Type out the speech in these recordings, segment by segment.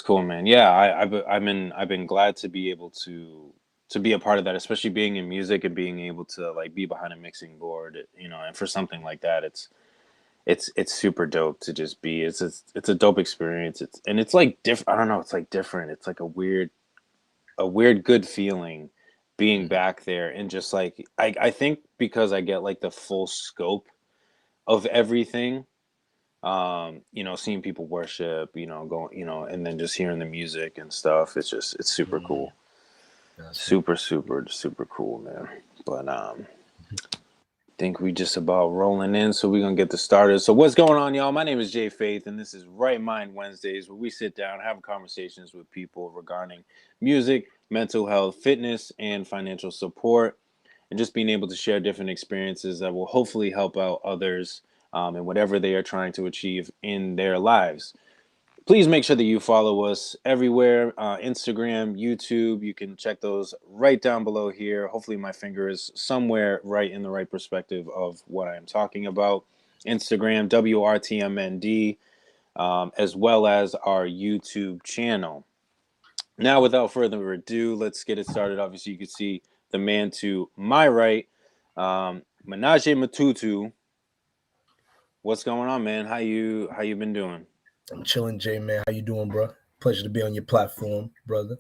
cool, man. Yeah, I've been glad to be able to be a part of that, especially being in music and being able to like be behind a mixing board, and for something like that, it's super dope to just be. It's a dope experience. It's like different. I don't know. It's like different. It's like a weird good feeling being Mhm. back there and just like I think because I get like the full scope of everything. Seeing people worship, going, and then just hearing the music and stuff. It's super Mhm. cool. That's it. Super, super, super cool, man. But think we just about rolling in, so we're gonna get this started. So what's going on, y'all? My name is Jay Faith, and this is Right Mind Wednesdays, where we sit down, have conversations with people regarding music, mental health, fitness, and financial support, and just being able to share different experiences that will hopefully help out others in whatever they are trying to achieve in their lives. Please make sure that you follow us everywhere, Instagram, YouTube. You can check those right down below here. Hopefully my finger is somewhere right in the right perspective of what I am talking about. Instagram, WRTMND, as well as our YouTube channel. Now, without further ado, let's get it started. Obviously, you can see the man to my right, Munashe Mututu. What's going on, man? How you been doing? I'm chilling, Jay, man. How you doing, bro? Pleasure to be on your platform, brother.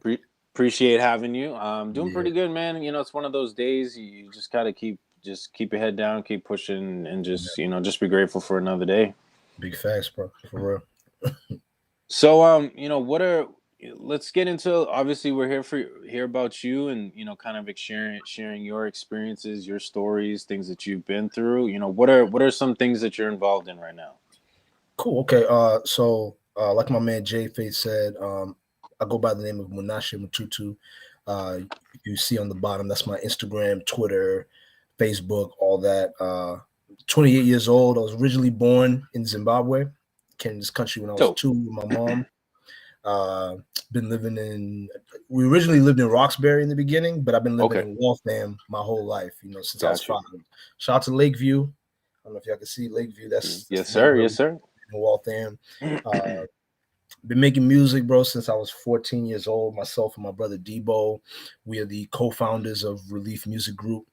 Appreciate having you. Doing Yeah, pretty good, man. It's one of those days you just gotta keep your head down, keep pushing, and yeah. just be grateful for another day. Big facts, bro. For real. So, what are let's get into. Obviously, we're here about you, and kind of sharing your experiences, your stories, things that you've been through. What are some things that you're involved in right now? Cool. Okay. Like my man Jay Faith said, I go by the name of Munashe Mututu. Uh, you see on the bottom, that's my Instagram, Twitter, Facebook, all that. 28 years old. I was originally born in Zimbabwe. Came to this country when I was Dope. 2 with my mom. Uh, been living in. We originally lived in Roxbury in the beginning, but I've been living Okay, in Waltham my whole life. Since I was got you. 5. Shout out to Lakeview. I don't know if y'all can see Lakeview. That's Yes, the sir. neighborhood Yes, sir. in Waltham. Uh, been making music, bro, since I was 14 years old. Myself and my brother Debo, we are the co-founders of Relief Music Group.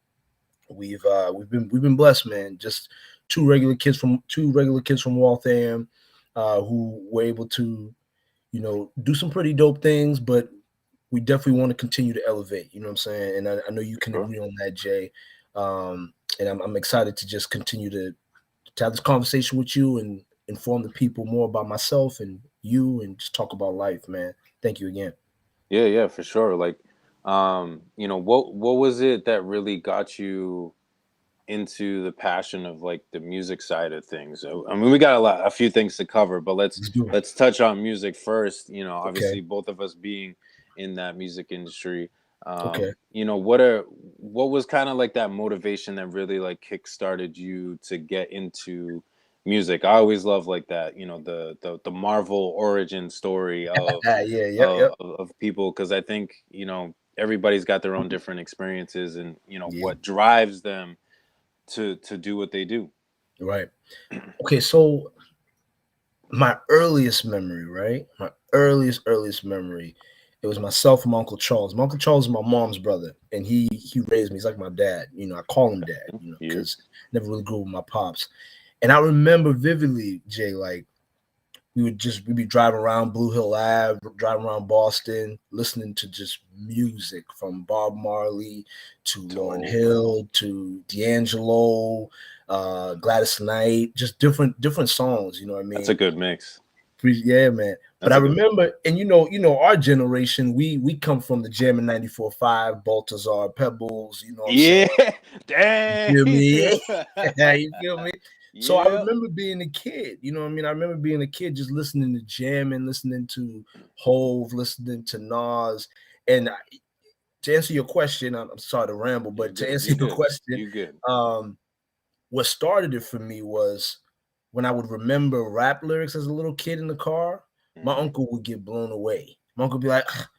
We've been blessed, man. Just two regular kids from Waltham, who were able to do some pretty dope things, but we definitely want to continue to elevate. You know what I'm saying? And I know you can Sure. agree on that, Jay. And I'm excited to just continue to have this conversation with you and inform the people more about myself and you and just talk about life, man. Thank you again. Yeah, yeah, for sure. Like, what was it that really got you into the passion of like the music side of things? I mean, we got a few things to cover, but let's Let's do it. let's touch on music first. Okay. Obviously, both of us being in that music industry. Okay. What was kind of like that motivation that really like kick started you to get into music? I always love like that, the Marvel origin story of Yeah. Yep. of, Yep. of people, because I think everybody's got their own different experiences, and Yeah. what drives them to do what they do. Right. Okay. So my earliest memory, right? My earliest memory. It was myself and my Uncle Charles. My Uncle Charles is my mom's brother, and he raised me. He's like my dad. I call him dad. You Because never really grew up with my pops. And I remember vividly, Jay, like we'd be driving around Blue Hill Ave, driving around Boston, listening to just music from Bob Marley to Lauryn dope. Hill to D'Angelo, Gladys Knight, just different songs. You know what I That's a mean? good mix. Yeah, man. But That's I a good remember, and our generation, we come from the Jam in 94.5, Baltazar, Pebbles. You know what I'm saying? Yeah. Dang. Feel me? You feel me? So I Yeah. remember being a kid, you know what I mean? I remember being a kid just listening to Jam and listening to Hove, listening to Nas. And to answer your question, I'm sorry to ramble, You're but to good. answer You're your good. question, You good. um, what started it for me was when I would remember rap lyrics as a little kid in the car, my Hmm. uncle would get blown away. My uncle would be like, "Ah,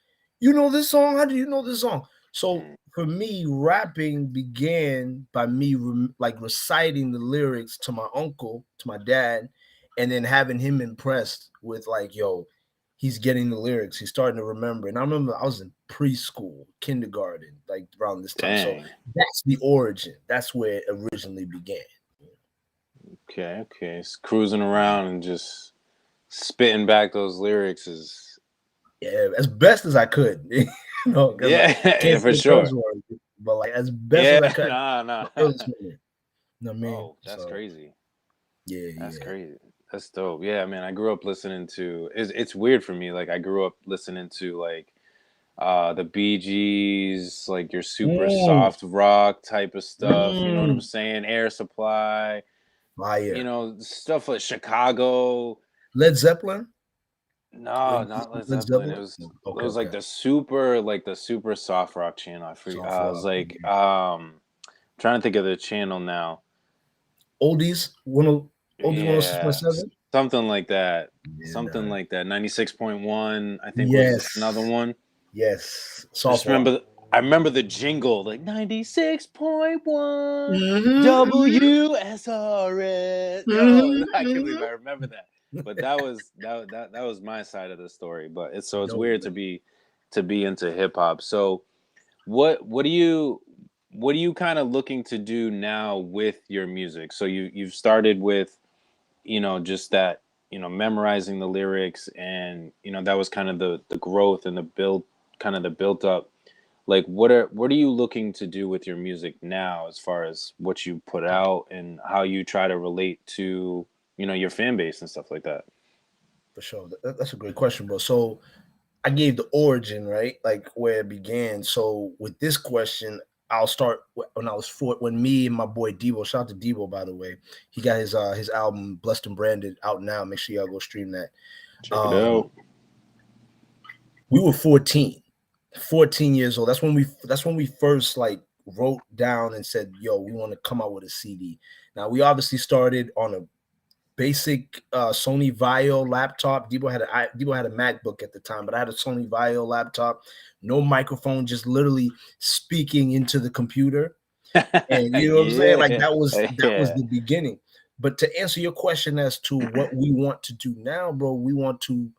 you know this song? How do you know this song?" So for me, rapping began by me like reciting the lyrics to my uncle, to my dad, and then having him impressed with like, yo, he's getting the lyrics. He's starting to remember. And I remember I was in preschool, kindergarten, like around this time. Dang. So that's the origin. That's where it originally began. Okay. It's cruising around and just spitting back those lyrics is As best as I could. You know, because I can't yeah, for say sure. curse words, but like as best as I could. Nah. You know what I mean? Oh, that's crazy. Yeah, That's crazy. That's dope. Yeah, man. I grew up listening to. It's weird for me. Like I grew up listening to like the Bee Gees, like your super soft rock type of stuff. You know what I'm saying? Air Supply. Fire. You know, stuff like Chicago. Led Zeppelin? No, not Led Zeppelin. It was like the super soft rock channel. I forget. I was like trying to think of the channel now. Oldies 106.7? Something like that. Yeah, Something like that. 96.1, I think yes. was another one. Yes. Just I remember the jingle, like 96.1 WSRS. Yo, I can't believe I remember that. But that was my side of the story. But it's weird to be into hip hop. So what are you kind of looking to do now with your music? So you've started with, just that, memorizing the lyrics, and that was kind of the growth and the build, kind of the built up. Like what are you looking to do with your music now, as far as what you put out and how you try to relate to, your fan base and stuff like that? For sure. That's a great question, bro. So I gave the origin, right? Like where it began. So with this question, I'll start when me and my boy Debo, shout out to Debo, by the way. He got his album Blessed and Branded out now. Make sure y'all go stream that. Check it out. We were 14 years old. That's when we first like wrote down and said, yo, we want to come out with a CD. Now we obviously started on a basic Sony Vaio laptop. Debo had a MacBook at the time, but I had a Sony Vaio laptop, no microphone, just literally speaking into the computer. And you know what I'm saying? Like that was the beginning. But to answer your question as to what we want to do now, bro, we want to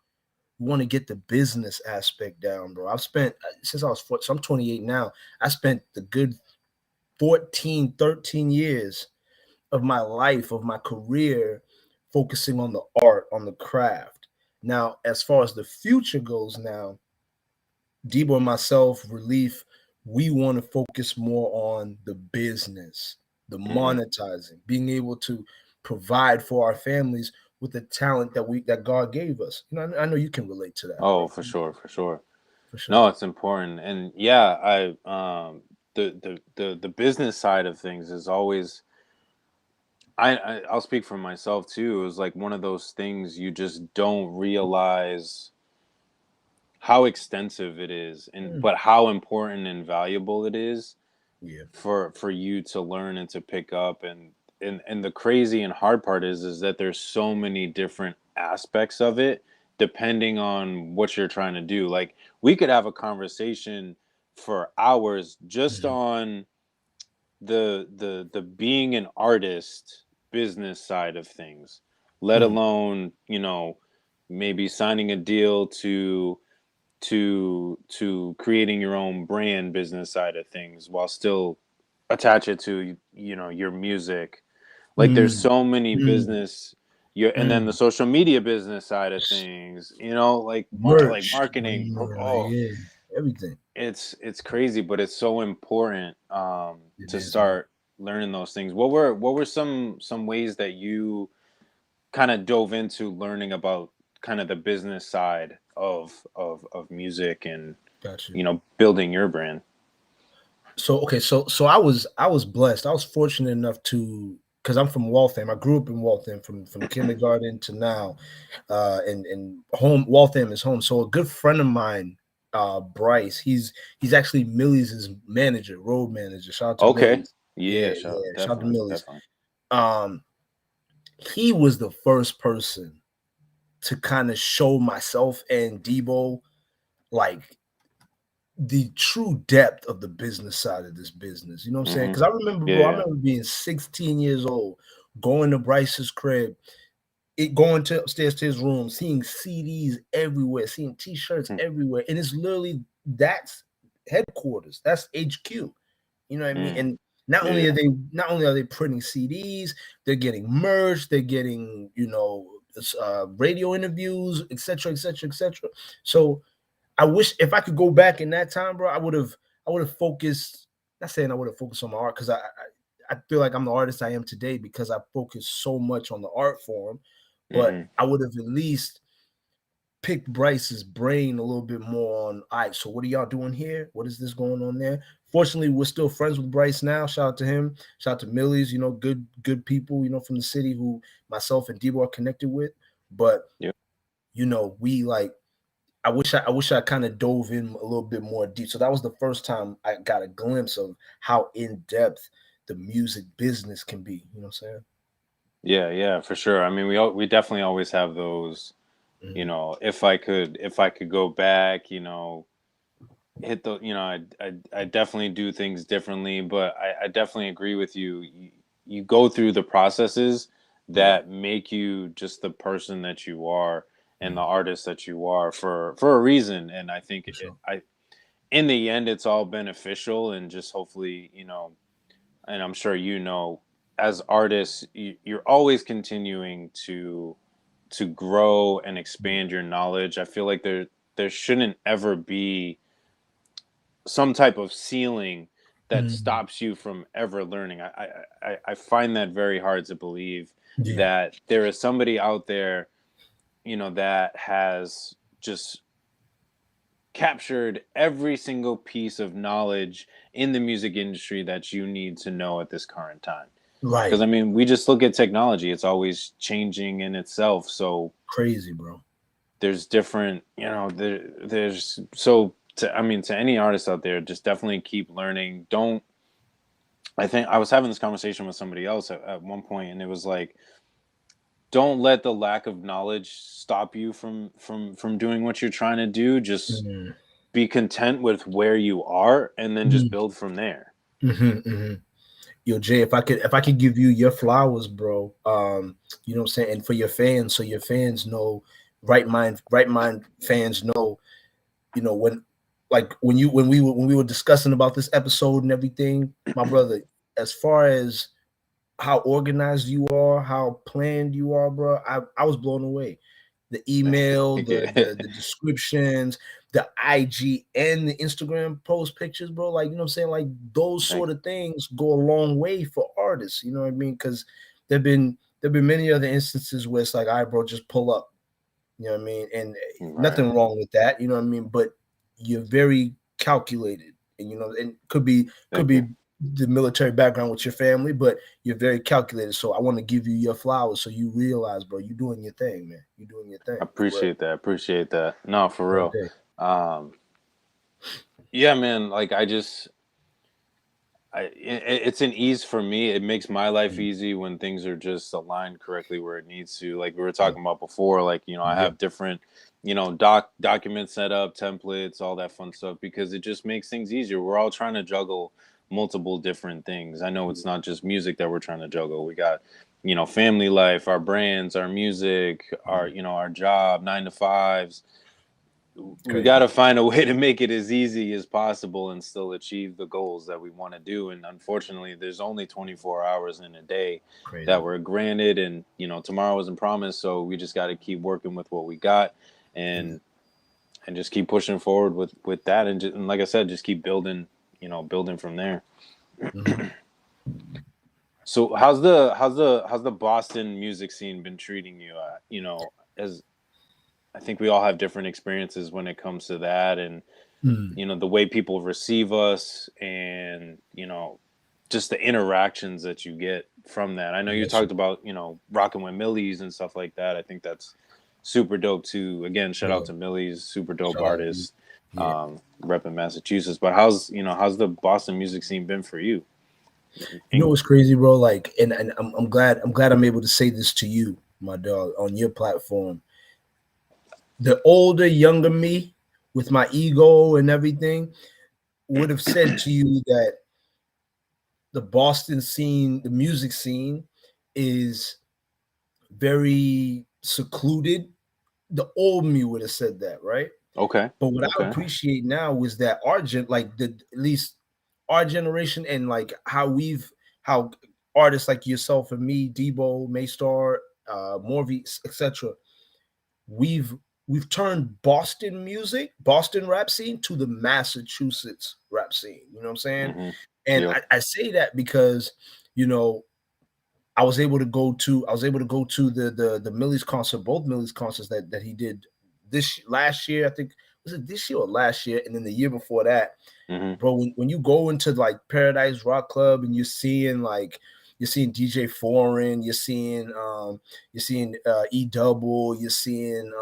get the business aspect down, bro. I've spent since I was 4, so I'm 28 now. I spent the good 13 years of my life, of my career, focusing on the art, on the craft. Now, as far as the future goes now, Debo and myself, Relief, we want to focus more on the business, the monetizing, being able to provide for our families with the talent that God gave us. I know you can relate to that. Oh, right? For sure. No, it's important. And yeah, the business side of things is always, I'll speak for myself too. It was like one of those things you just don't realize how extensive it is, but how important and valuable it is for you to learn and to pick up. And the crazy and hard part is that there's so many different aspects of it depending on what you're trying to do. Like we could have a conversation for hours just on the being an artist business side of things, let alone, maybe signing a deal to creating your own brand business side of things, while still attach it to, your music. Like there's so many business, and then the social media business side of things, like marketing. Everything. It's crazy, but it's so important to start learning those things. What were some ways that you kind of dove into learning about kind of the business side of music and building your brand? So I was blessed. I was fortunate enough to, because I'm from Waltham. I grew up in Waltham from kindergarten to now, and home. Waltham is home. So a good friend of mine, Blaise, he's actually Millie's manager, road manager. Shout out to Millie's. Shout out to Millie's. He was the first person to kind of show myself and Debo like the true depth of the business side of this business. You know what I'm saying? Because I remember, bro, I remember being 16 years old, going to Bryce's crib, it going to upstairs to his room, seeing CDs everywhere, seeing T-shirts everywhere, and it's literally that's headquarters, that's HQ. You know what I mean? And not only are they printing CDs, they're getting merch, they're getting radio interviews, etc., etc., etc. So I wish if I could go back in that time, bro, I would have focused. Not saying I would have focused on my art because I feel like I'm the artist I am today because I focused so much on the art form, but I would have at least picked Bryce's brain a little bit more on, all right, so what are y'all doing here? What is this going on there? Fortunately, we're still friends with Bryce now. Shout out to him. Shout out to Millie's, good people, from the city who myself and Debo are connected with. But, we like, I wish I kind of dove in a little bit more deep. So that was the first time I got a glimpse of how in depth the music business can be. You know what I'm saying? Yeah, for sure. I mean, we definitely always have those. If I could go back, hit the, I definitely do things differently. But I definitely agree with you. You go through the processes that make you just the person that you are and the artist that you are for a reason. And I think in the end, it's all beneficial, and just hopefully, and I'm sure as artists, you're always continuing to grow and expand your knowledge. I feel like there shouldn't ever be some type of ceiling that stops you from ever learning. I find that very hard to believe that there is somebody out there, that has just captured every single piece of knowledge in the music industry that you need to know at this current time. Right. Because I mean, we just look at technology; it's always changing in itself. So crazy, bro. There's different, there's to any artist out there, just definitely keep learning. I think I was having this conversation with somebody else at one point, and it was like, don't let the lack of knowledge stop you from doing what you're trying to do. Just be content with where you are, and then just build from there. Yo, Jay, if I could give you your flowers, bro, you know what I'm saying, and for your fans, so your fans know, right mind fans know, when we were discussing about this episode and everything, my brother, as far as how organized you are, how planned you are, bro, I was blown away. The email, the descriptions, the IG and the Instagram post pictures, bro. Like, you know what I'm saying? Like, those sort of things go a long way for artists, you know what I mean? Because there've been many other instances where it's like, all right, bro, just pull up. You know what I mean? And nothing wrong with that, you know what I mean? But you're very calculated, and and could be the military background with your family, but you're very calculated. So I want to give you your flowers so you realize, bro, you're doing your thing, man. You're doing your thing. Appreciate that. No, for real. Okay. Yeah, man, like it's an ease for me. It makes my life easy when things are just aligned correctly where it needs to. Like we were talking about before, like, I have different, documents set up, templates, all that fun stuff, because it just makes things easier. We're all trying to juggle multiple different things. I know it's not just music that we're trying to juggle. We got, family life, our brands, our music, our, our job, 9 to 5s. We got to find a way to make it as easy as possible and still achieve the goals that we want to do. And unfortunately, there's only 24 hours in a day that we're granted, and tomorrow isn't promised. So we just got to keep working with what we got, and just keep pushing forward with that. And like I said, just keep building, building from there. So how's the Boston music scene been treating you? As I think we all have different experiences when it comes to that, and the way people receive us, and just the interactions that you get from that. I know you talked about rocking with Millie's and stuff like that. I think that's super dope too. Again, shout out to Millie's, super dope artist, repping Massachusetts. But how's the Boston music scene been for you? You know what's crazy, bro? Like, and I'm glad I'm able to say this to you, my dog, on your platform. The older, younger me, with my ego and everything, would have said to you that the Boston scene, the music scene, is very secluded, the old me would have said that, right? Okay. But what I Okay. appreciate now is that our at least our generation, and like how artists like yourself and me, Debo, Maystar, Morvie, etc. We've we've turned Boston music, Boston rap scene to the Massachusetts rap scene. You know what I'm saying? Mm-hmm. And Yep. I say that because, you know, I was able to go to the Millie's concert, both Millie's concerts that he did this last year. I think, was it this year or last year, and then the year before that. Mm-hmm. Bro, when you go into like Paradise Rock Club and you're seeing DJ Foreign, you're seeing E Double, you're seeing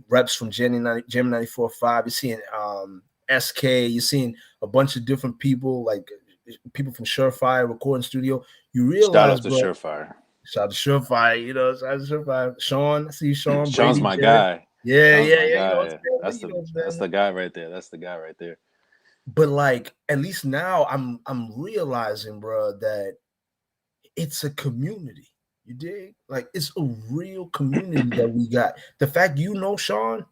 reps from Gemini 94.5, you're seeing SK, you're seeing a bunch of different people, like people from Surefire Recording Studio. You Shout realize, out to bro, Surefire. shout out to Surefire, you know, shout out to Surefire. Sean, I see Sean, Sean's Brady, my Jared. guy. Yeah, Sean's yeah, my yeah. You know, guy. it's family, That's you the know, it's that's the family. guy right there. That's the guy right there. But like, at least now I'm realizing, bro, that it's a community. You dig? Like, it's a real community that we got. The fact you know Sean,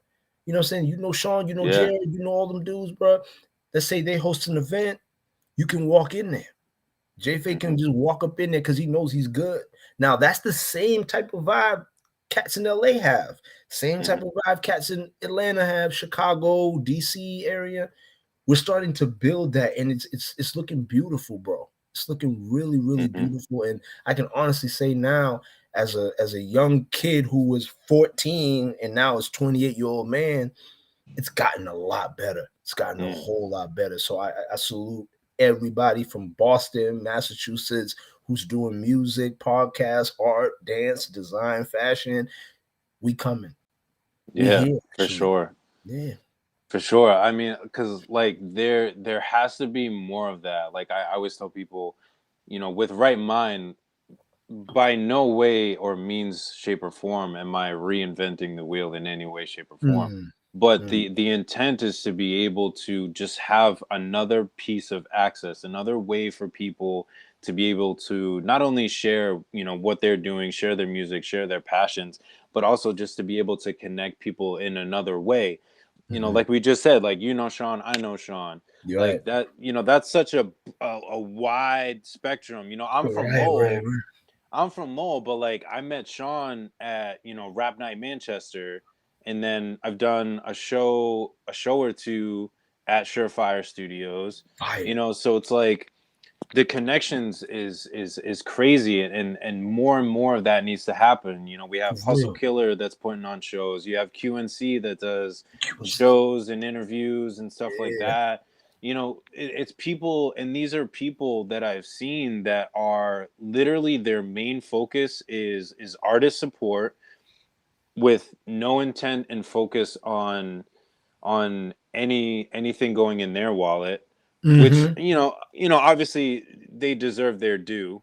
you know what I'm saying? You know Sean, you know Yeah. Jared, you know all them dudes, bro. Let's say they host an event, you can walk in there. J-Fay Mm-hmm. can just walk up in there because he knows he's good. Now, that's the same type of vibe cats in LA have. Same type of vibe cats in Atlanta have, Chicago, DC area. We're starting to build that, and it's looking beautiful, bro. It's looking really, really Mm-hmm. beautiful. And I can honestly say now, as a young kid who was 14 and now is 28-year-old man, it's gotten a lot better. It's gotten a whole lot better. So I salute everybody from Boston, Massachusetts, who's doing music, podcast, art, dance, design, fashion. We coming. We Yeah, here, for actually. sure. Yeah. For sure. I mean, because like there has to be more of that. Like I always tell people, with right mind, by no way or means, shape, or form am I reinventing the wheel in any way, shape, or form. Mm, But mm, the intent is to be able to just have another piece of access, another way for people to be able to not only share, what they're doing, share their music, share their passions, but also just to be able to connect people in another way. mm. Like we just said, like Sean, I know Sean, You're like right. that. That's such a wide spectrum. I'm from Right, right, Lowell. right. I'm from Lowell, but like I met Sean at Rap Night Manchester, and then I've done a show or two at Surefire Studios. Fire. So it's like the connections is crazy, and more of that needs to happen. We For have Hustle real. Killer that's putting on shows. You have QNC that does QC. shows and interviews and stuff like Yeah. that. It's people, and these are people that I've seen that are literally their main focus is artist support, with no intent and focus on anything going in their wallet, which Mm-hmm. obviously they deserve their due.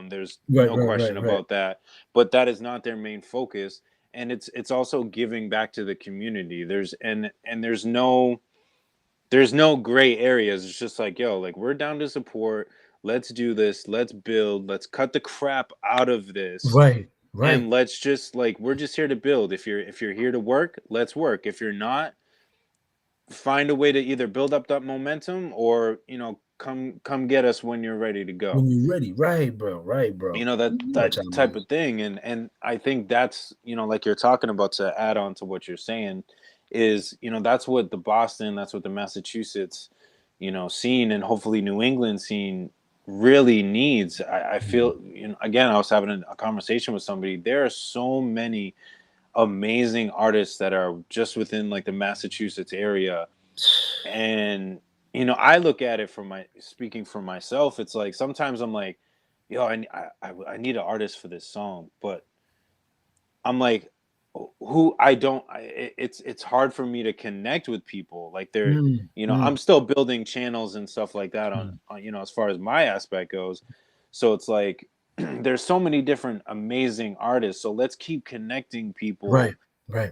There's Right, no right, question right, right. about that, but that is not their main focus. And it's also giving back to the community. There's no gray areas. It's just like, yo, like, we're down to support. Let's do this. Let's build. Let's cut the crap out of this, Right, right. and let's just, like, we're just here to build. If you're here to work, let's work. If you're not, find a way to either build up that momentum, or come get us when you're ready to go. When you're ready. Right, bro. Right, bro. That You know what that time it type is. of thing. And I think that's, like you're talking about, to add on to what you're saying, is that's what the Massachusetts scene, and hopefully New England scene, really needs. I Mhm. feel, again, I was having a conversation with somebody. There are so many amazing artists that are just within, like, the Massachusetts area. And I look at it from speaking for myself. It's like, sometimes I'm like, yo, I need an artist for this song, but I'm like, who I don't it's hard for me to connect with people. Like, they're, Mm, mm, I'm still building channels and stuff like that mm. on as far as my aspect goes. So it's like, there's so many different amazing artists, so let's keep connecting people. Right, right.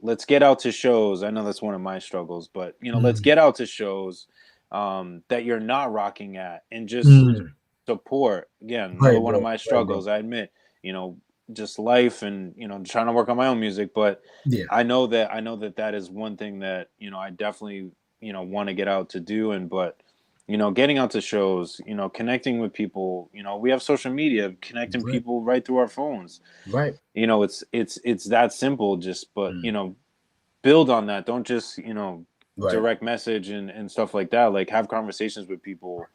Let's get out to shows. I know that's one of my struggles, but let's Mm, get out to shows that you're not rocking at, and just mm. support. Again, another Right, one of bro. my Right, bro. struggles, I admit. you know just life and, you know, trying to work on my own music. But Yeah. I know that that is one thing that, you know, I definitely, you know, want to get out to do. And, but, you know, getting out to shows, you know, connecting with people, you know, we have social media, connecting Right. people right through our phones. Right. You know, it's that simple, just, but, Mm. you know, build on that. Don't just, you know, Right. direct message and stuff like that. Like, have conversations with people,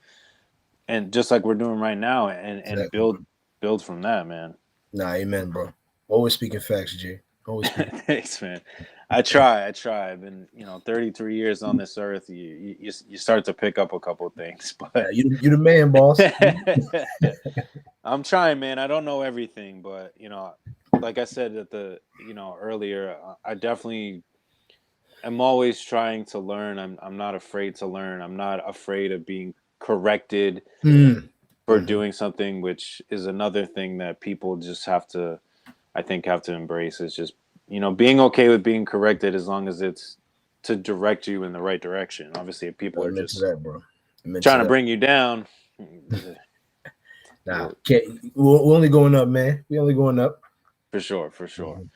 and just like we're doing right now, and Exactly. build from that, man. Nah, amen, bro. Always speaking facts, Jay. Always speaking. Thanks, man. I try. I've been, you know, 33 years on this earth. You start to pick up a couple of things, Yeah, but you the man, boss. I'm trying, man. I don't know everything, but, you know, like I said at the, you know, earlier, I definitely am always trying to learn. I'm not afraid to learn. I'm not afraid of being corrected Mm. for Hmm. doing something, which is another thing that people just have to, I think, have to embrace, is just, you know, being okay with being corrected, as long as it's to direct you in the right direction. Obviously, if people are Amen to just that, bro. Amen to trying to that. bring you down, Nah, well, can't. We're only going up, man. We only going up. for sure, for sure. Mhm.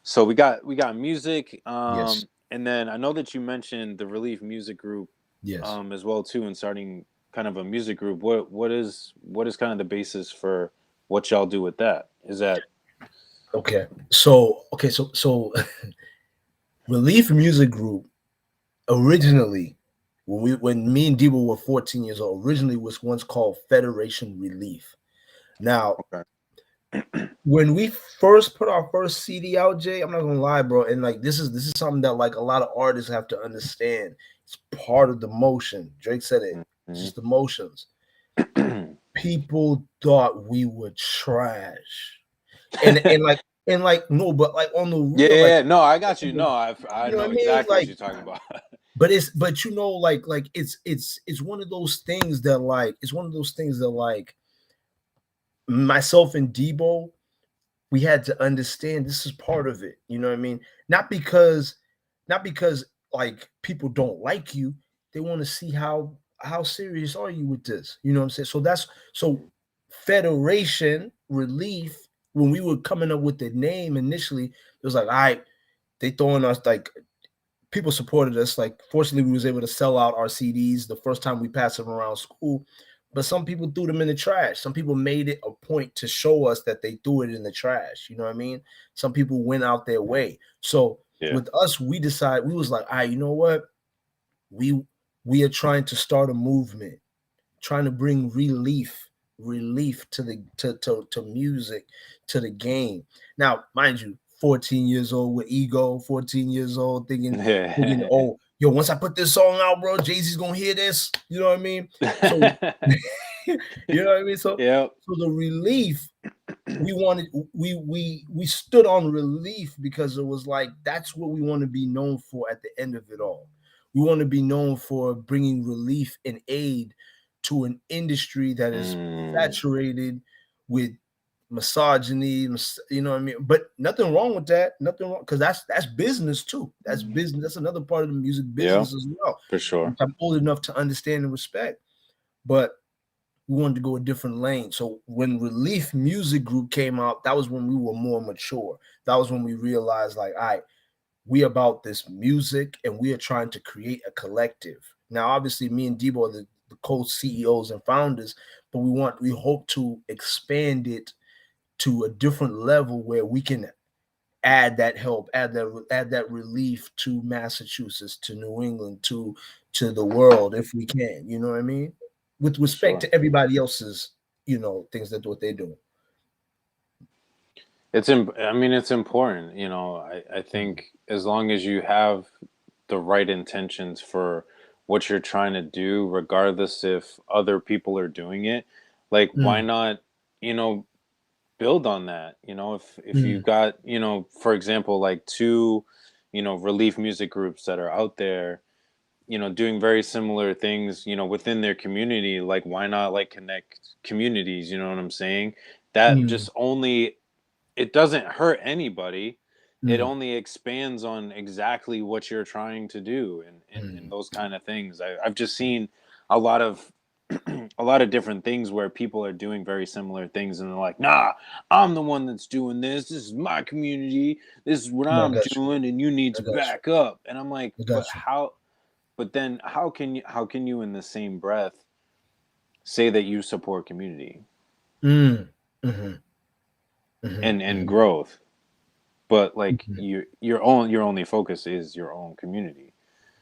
So we got music, Yes. and then I know that you mentioned the Relief Music Group, Yes. as well too, and starting kind of a music group. What is kind of the basis for what y'all do with that? Is that Okay. So Relief Music Group originally, when me and Debo were 14 years old, originally was once called Federation Relief. Now, okay? when we first put our first CD out, Jay, I'm not gonna lie, bro, and like this is something that like a lot of artists have to understand. It's part of the motion. Drake said it. It's Mhm. just emotions. People thought we were trash, and like no, but like on the Yeah, real, yeah, like yeah. No, I got you. No, I you know know what I mean, exactly what like. you're talking about. But you know, like it's one of those things that like it's one of those things that like myself and Debo, we had to understand this is part of it. You know what I mean? Not because like people don't like you, they want to see how serious are you with this. You know what I'm saying? So Federation Relief, when we were coming up with the name initially, it was like, all right, they throwing us like people supported us. Like, fortunately, we was able to sell out our CDs the first time we passed them around school. But some people threw them in the trash. Some people made it a point to show us that they threw it in the trash. You know what I mean? Some people went out their way. So Yeah. with us, we decided we was like, all right, you know what? We we are trying to start a movement, trying to bring relief to the to music, to the game. Now, mind you, 14 years old with ego, 14 years old thinking, oh, yo, once I put this song out, bro, Jay-Z's gonna hear this. You know what I mean? So you know what I mean? So Yep. so the relief we wanted, we stood on relief because it was like that's what we want to be known for at the end of it all. We want to be known for bringing relief and aid to an industry that is Mm, saturated with misogyny, you know what I mean? But nothing wrong with that. Nothing wrong, because that's business too. That's business. That's another part of the music yeah, business as well, for sure. which I'm old enough to understand and respect. But we wanted to go a different lane. So when Relief Music Group came out, that was when we were more mature. That was when we realized, like, all right, we about this music and we are trying to create a collective. Now, obviously, me and Debo are the co-CEOs and founders, but we hope to expand it to a different level where we can add that help, add that relief to Massachusetts, to New England, to the world if we can. You know what I mean? With For respect sure. to everybody else's, things that what they're doing. I mean, it's important, you know. I Mhm. think as long as you have the right intentions for what you're trying to do, regardless if other people are doing it, like, why Mm, not, you know, build on that? You know, if you've mm, got, you know, for example, like two, you know, relief music groups that are out there, you know, doing very similar things, you know, within their community, like, why not, like, connect communities? You know what I'm saying? That mm, just only, it doesn't hurt anybody. It mm, only expands on exactly what you're trying to do, and mm, those kind of things. I've just seen a lot of a lot of different things where people are doing very similar things, and they're like, nah, I'm the one that's doing this. This is my community. This is what No, I I'm got you. doing, and you need I to got you. back up. And I'm like, I but got you. how? But then how can you in the same breath say that you support community Mm. Mm-hmm. Mm-hmm. and Mm-hmm. growth, but like Mm-hmm. your only focus is your own community?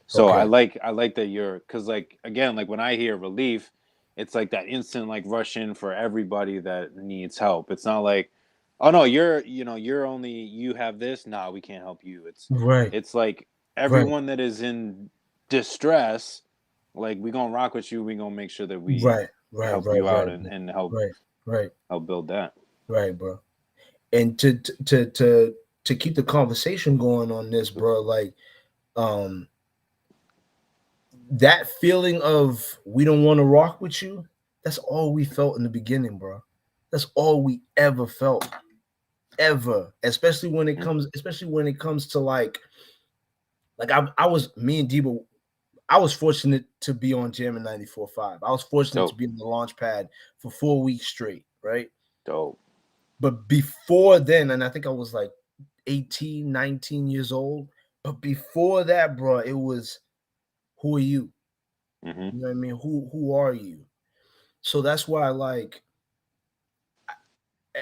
So I Okay. like that you're, because like again, like when I hear relief, it's like that instant like rush in for everybody that needs help. It's not like, oh no, you're only, you have this, nah, we can't help you. Right. It's like Right. everyone that is in distress, like we gonna rock with you, we gonna make sure that we Right. Right. help Right. you out Right. and help Right. Right. build that. Right, bro. And to keep the conversation going on this, bro, like um that feeling of we don't want to rock with you, that's all we felt in the beginning, bro. That's all we ever felt. Ever. Mhm. Especially when it comes to like I was me and Debo, I was fortunate to be on Jam in 94.5. I was fortunate to Dope. be on the launch pad for 4 weeks straight, right? Dope. But before then, and I think I was like 18, 19 years old. But before that, bro, it was who are you? Hmm. You know what I mean? Who are you? So that's why, like,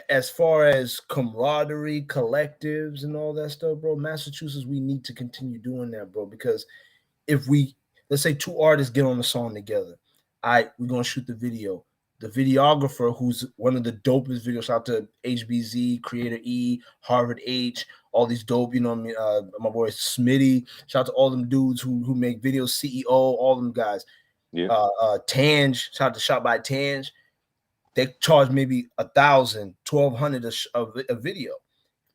as far as camaraderie, collectives, and all that stuff, bro, Massachusetts, we need to continue doing that, bro. Because if we, let's say two artists get on the song together, we're gonna shoot the video. The videographer, who's one of the dopest videos, shout out to HBZ, Creator E, Harvard H, all these dope, you know what I mean? My boy Smitty, shout out to all them dudes who make videos, CEO, all them guys. Yeah. Tange, shout out to Shot by Tange. They charge maybe 1,000, 1,200 a video.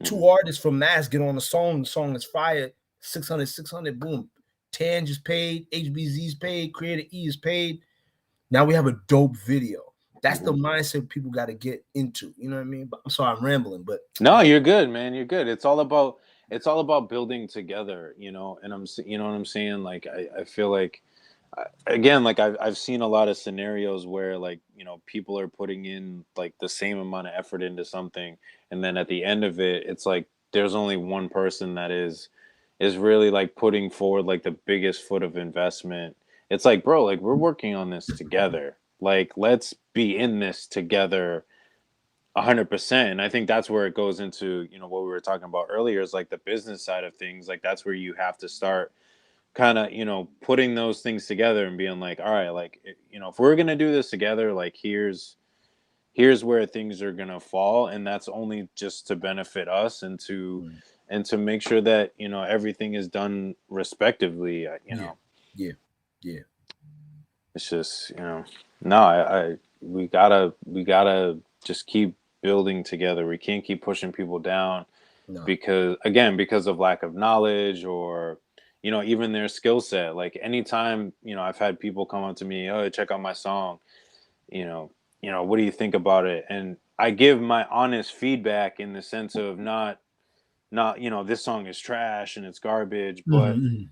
Hmm. Two artists from Mass get on the song is fire, 600, 600, boom. Tange is paid, HBZ is paid, Creator E is paid. Now we have a dope video. That's the Hmm. mindset people got to get into. You know what I mean? But I'm sorry, I'm rambling, but No, you're good, man. You're good. It's all about building together, and you know what I'm saying? Like I feel like, again, like I've seen a lot of scenarios where like, people are putting in like the same amount of effort into something, and then at the end of it, it's like there's only one person that is really like putting forward like the biggest foot of investment. It's like, bro, like we're working on this together. Like let's be in this together 100%. And I think that's where it goes into, what we were talking about earlier, is like the business side of things. Like that's where you have to start kind of, putting those things together and being like, all right, like, if we're going to do this together, like here's where things are going to fall. And that's only just to benefit us and to make sure that, everything is done respectively. yeah, yeah, yeah. It's just, no, we gotta just keep building together. We can't keep pushing people down No. because of lack of knowledge, or even their skill set. Like anytime, I've had people come up to me, oh, check out my song, you know what do you think about it? And I give my honest feedback in the sense of not this song is trash and it's garbage, but Mm-hmm.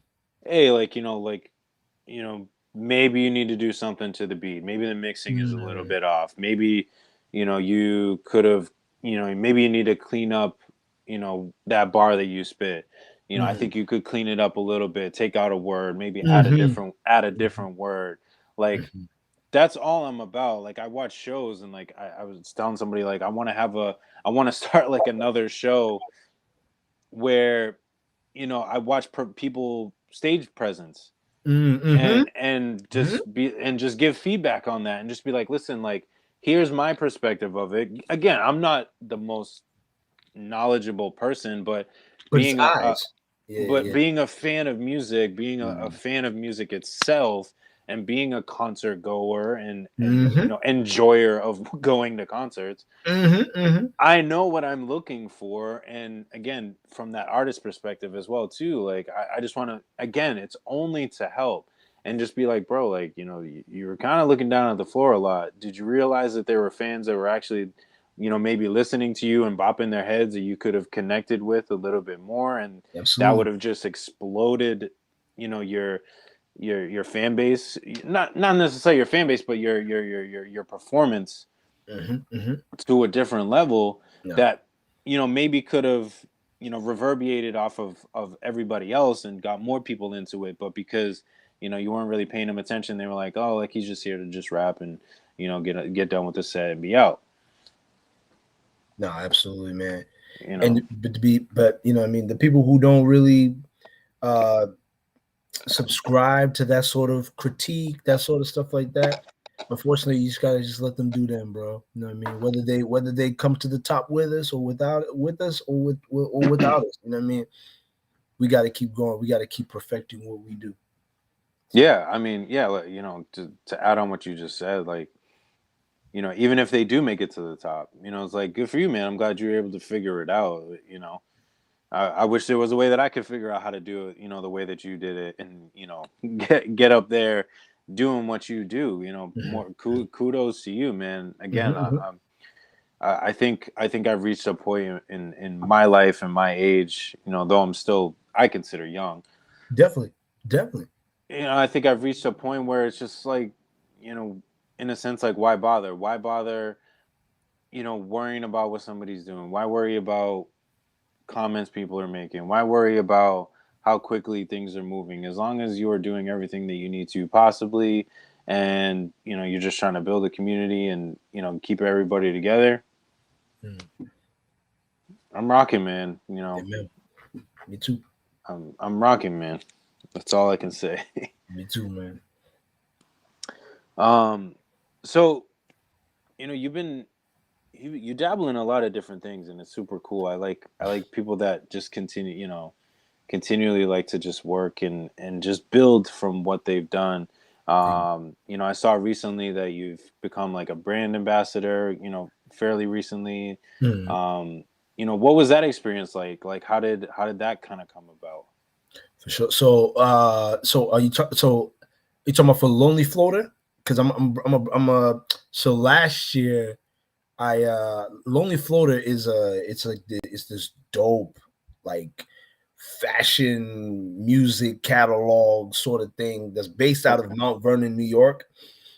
hey, like, you know, maybe you need to do something to the beat. Maybe the mixing is a little Mm-hmm. bit off. Maybe, you could have, maybe you need to clean up, that bar that you spit. I Mm-hmm. think you could clean it up a little bit, take out a word, maybe Mm-hmm. add a different word. Like Mm-hmm. that's all I'm about. Like I watch shows, and like I was telling somebody, like I want to start like another show where, I watch people stage presence, Mm-hmm. and Mm-hmm. just give feedback on that, and just be like, listen, like here's my perspective of it. Again, I'm not the most knowledgeable person, but But it's being eyes. Yeah, yeah. being a fan of music, being a Mm-hmm. fan of music itself, and being a concert goer, and Mm-hmm. enjoyer of going to concerts, Mm-hmm. I know what I'm looking for. And again, from that artist perspective as well too, like I just want to, again, it's only to help, and just be like, bro, like, you were kind of looking down at the floor a lot. Did you realize that there were fans that were actually, maybe listening to you and bopping their heads, that you could have connected with a little bit more, and that would Absolutely. have just exploded, your your fan base, not necessarily your fan base, but your performance to a different level Yeah. that maybe could have reverberated off of everybody else and got more people into it, but because you weren't really paying them attention, they were like, oh, like he's just here to just rap and get done with the set and be out. No, absolutely, man. And but I mean, the people who don't really subscribe to that sort of critique, that sort of stuff like that, unfortunately, you just gotta just let them do them, bro. You know what I mean? Whether they come to the top with us or without us, you know what I mean? We got to keep going. We got to keep perfecting what we do. Yeah, I mean, yeah, to add on what you just said, like, even if they do make it to the top, it's like, good for you, man. I'm glad you were able to figure it out. I wish there was a way that I could figure out how to do it, the way that you did it, and get up there doing what you do. More kudos to you, man. Again, I think I've reached a point in my life and my age, though I consider young. Definitely. I think I've reached a point where it's just like, in a sense, like, why bother? Why bother, worrying about what somebody's doing? Why worry about comments people are making? Why worry about how quickly things are moving? As long as you are doing everything that you need to possibly, and you're just trying to build a community and keep everybody together. I'm rocking, man. Yeah, man. Me too. I'm rocking, man. That's all I can say. Me too, man. So you dabble in a lot of different things, and it's super cool. I like people that just continually like to just work and just build from what they've done. I saw recently that you've become like a brand ambassador, fairly recently. What was that experience like? Like, how did that kind of come about? For sure. So are you you talking about for Lonely Floater? Because so last year Lonely Floater is it's this dope, like, fashion music catalog sort of thing that's based out of Mount Vernon, New York.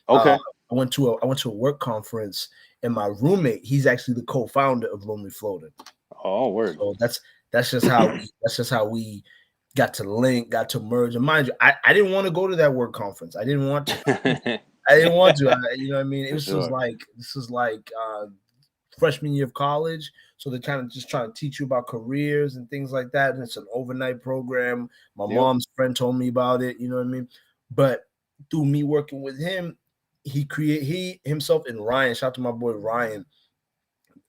Okay. I went to a work conference, and my roommate, he's actually the co-founder of Lonely Floater. Oh, word. So that's just how we got to link, got to merge. And mind you, I didn't want to go to that work conference. I didn't want to. You know what I mean? This was like freshman year of college. So they're kind of just trying to teach you about careers and things like that. And it's an overnight program. My mom's friend told me about it, you know what I mean? But through me working with him, he himself and Ryan, shout out to my boy Ryan,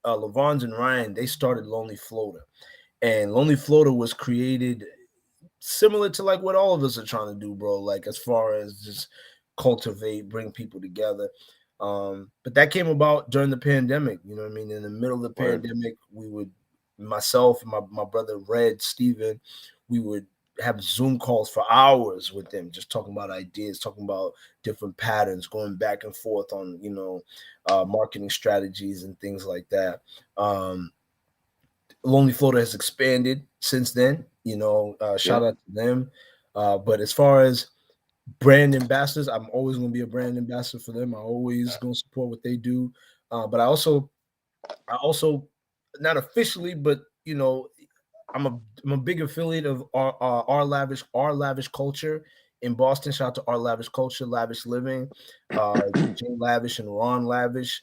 Levons and Ryan, they started Lonely Floater. And Lonely Floater was created similar to like what all of us are trying to do, bro. Like, as far as just cultivate, bring people together. But that came about during the pandemic. You know what I mean? In the middle of the pandemic, we would, myself and my brother Red, Steven, we would have Zoom calls for hours with them, just talking about ideas, talking about different patterns, going back and forth on, marketing strategies and things like that. Lonely Floater has expanded since then, shout out to them. But as far as brand ambassadors, I'm always going to be a brand ambassador for them. I always going to support what they do. But I also not officially, but I'm a big affiliate of our lavish culture in Boston. Shout out to our lavish culture, lavish living, Jay Lavish and Ron Lavish.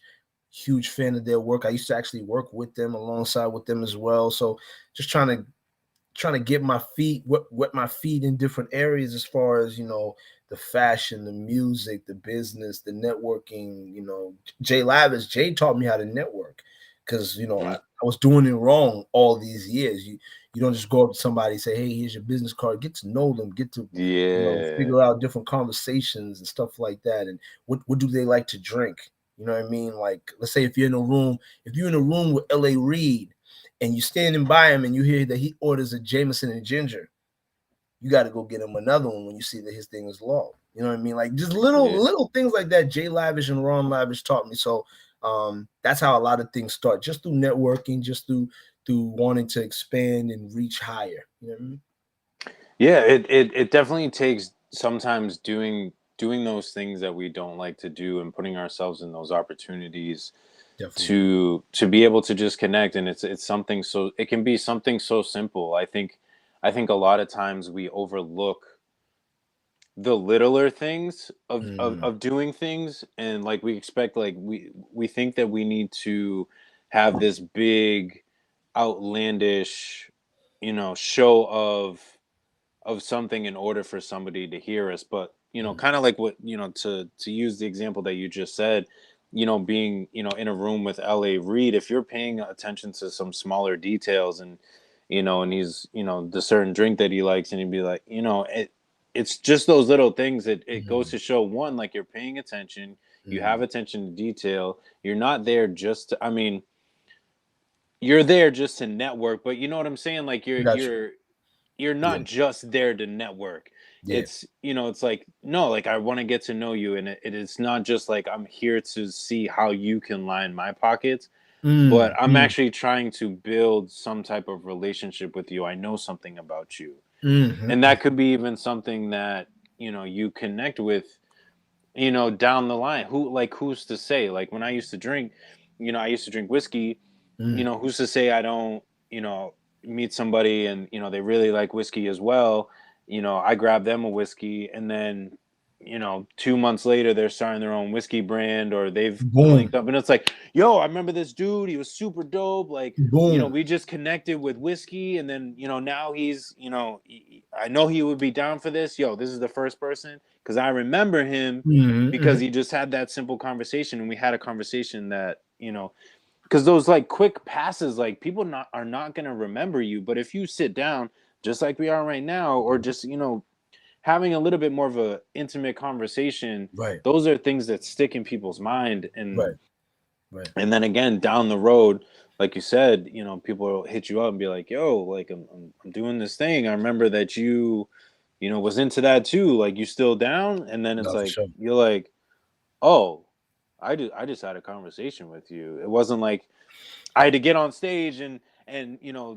Huge fan of their work. I used to actually work with them, alongside with them as well. So just trying to get my feet, wet my feet in different areas, as far as the fashion, the music, the business, the networking. Jay taught me how to network, because I was doing it wrong all these years. You don't just go up to somebody and say, hey, here's your business card. Get to know them, get to figure out different conversations and stuff like that. And what do they like to drink? You know what I mean? Like, let's say if you're in a room with L.A. Reid, and you're standing by him and you hear that he orders a Jameson and ginger, you got to go get him another one when you see that his thing is low. You know what I mean? Like, just little things like that. Jay Lavish and Ron Lavish taught me. So that's how a lot of things start, just through networking, just through wanting to expand and reach higher. You know what I mean? Yeah, it definitely takes sometimes doing those things that we don't like to do and putting ourselves in those opportunities Definitely. to be able to just connect. And it's something, so it can be something so simple. I think a lot of times we overlook the littler things of doing things, and like we expect, like we think that we need to have this big outlandish, show of something in order for somebody to hear us. But kind of like what, to use the example that you just said, being, in a room with LA Reid, if you're paying attention to some smaller details, and and he's, the certain drink that he likes, and he'd be like, it's just those little things that it goes to show, one, like, you're paying attention, you have attention to detail, you're not there just to, I mean, you're there just to network, but you know what I'm saying, like, you're Got you. you're you're Yeah. not just there to network. Yeah. It's, it's like, no, like, I want to get to know you, and it's not just like I'm here to see how you can line my pockets, but Mm, I'm mm, actually trying to build some type of relationship with you. I know something about you. And mm. that could be even something that, you connect with, down the line. Who's to say? Like, when I used to drink, I used to drink whiskey, who's to say I don't, meet somebody, and, they really like whiskey as well. I grab them a whiskey, and then, 2 months later, they're starting their own whiskey brand, or they've Boom. linked up, and it's like, yo, I remember this dude. He was super dope. Like, Boom. we just connected with whiskey, and then, now he's, I know he would be down for this. Yo, this is the first person, because I remember him, because Mm-hmm. he just had that simple conversation, and we had a conversation that, because those, like, quick passes, like, people are not going to remember you, but if you sit down just like we are right now, or just, having a little bit more of a intimate conversation, Right. those are things that stick in people's mind. and Right. Right. and then again, down the road, like you said, people will hit you up and be like, yo, like, I'm doing this thing, I remember that you, was into that too, like, you still down? And then it's No, for like, sure. you're like, oh, I just had a conversation with you. It wasn't like I had to get on stage and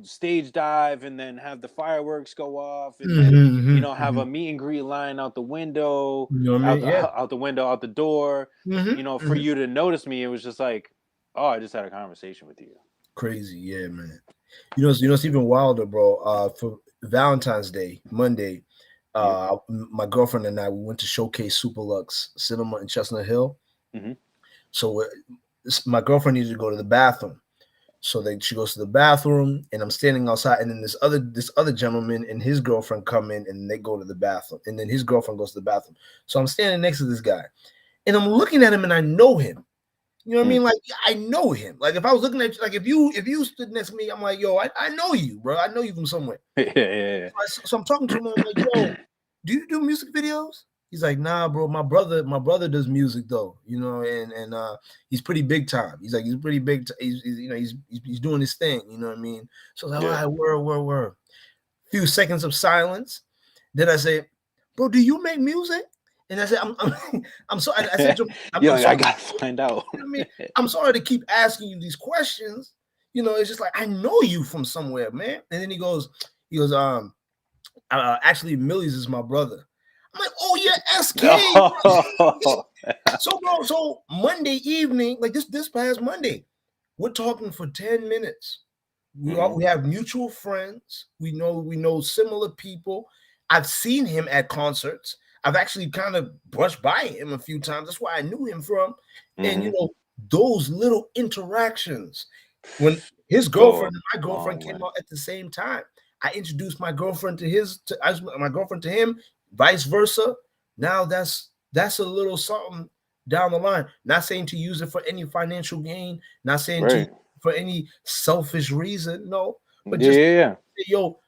stage dive, and then have the fireworks go off, and then, have a meet and greet line out the window, You know what I out mean? the Yeah. out the window, out the door, for Hmm. you to notice me. It was just like, oh, I just had a conversation with you. Crazy. Yeah, man. It's even wilder, bro. For Valentine's Day, Monday, Yeah. my girlfriend and I, we went to showcase Superlux Cinema in Chestnut Hill. Hmm. So my girlfriend needed to go to the bathroom. So she goes to the bathroom, and I'm standing outside, and then this other gentleman and his girlfriend come in, and they go to the bathroom, and then his girlfriend goes to the bathroom. So I'm standing next to this guy, and I'm looking at him, and I know him. You know what I mean? Like, I know him. Like, if I was looking at you, like, if you stood next to me, I'm like, yo, I know you, bro. I know you from somewhere. Yeah, yeah, So I'm talking to him. I'm like, yo, do you do music videos? He's like, nah, bro. My brother does music though, and he's pretty big time. He's pretty big. He's doing his thing. You know what I mean? So I was like, yeah. all right, word. Few seconds of silence. Then I say, bro, do you make music? And I said, I'm sorry. I said to him, Yo, I'm I sorry. gotta find out. You know what I mean? I'm sorry to keep asking you these questions. It's just like, I know you from somewhere, man. And then he goes, actually, Millie's is my brother. I'm like, oh yeah, SK. No. So Monday evening, like this past Monday, we're talking for 10 minutes. We have mutual friends. We know similar people. I've seen him at concerts. I've actually kind of brushed by him a few times. That's where I knew him from. And those little interactions. When his Go girlfriend and my a girlfriend long came way. out at the same time, I introduced my girlfriend my girlfriend to him, vice versa. Now that's a little something down the line. Not saying to use it for any financial gain, not saying to Right. for any selfish reason, no, but Yeah, just yeah, yo,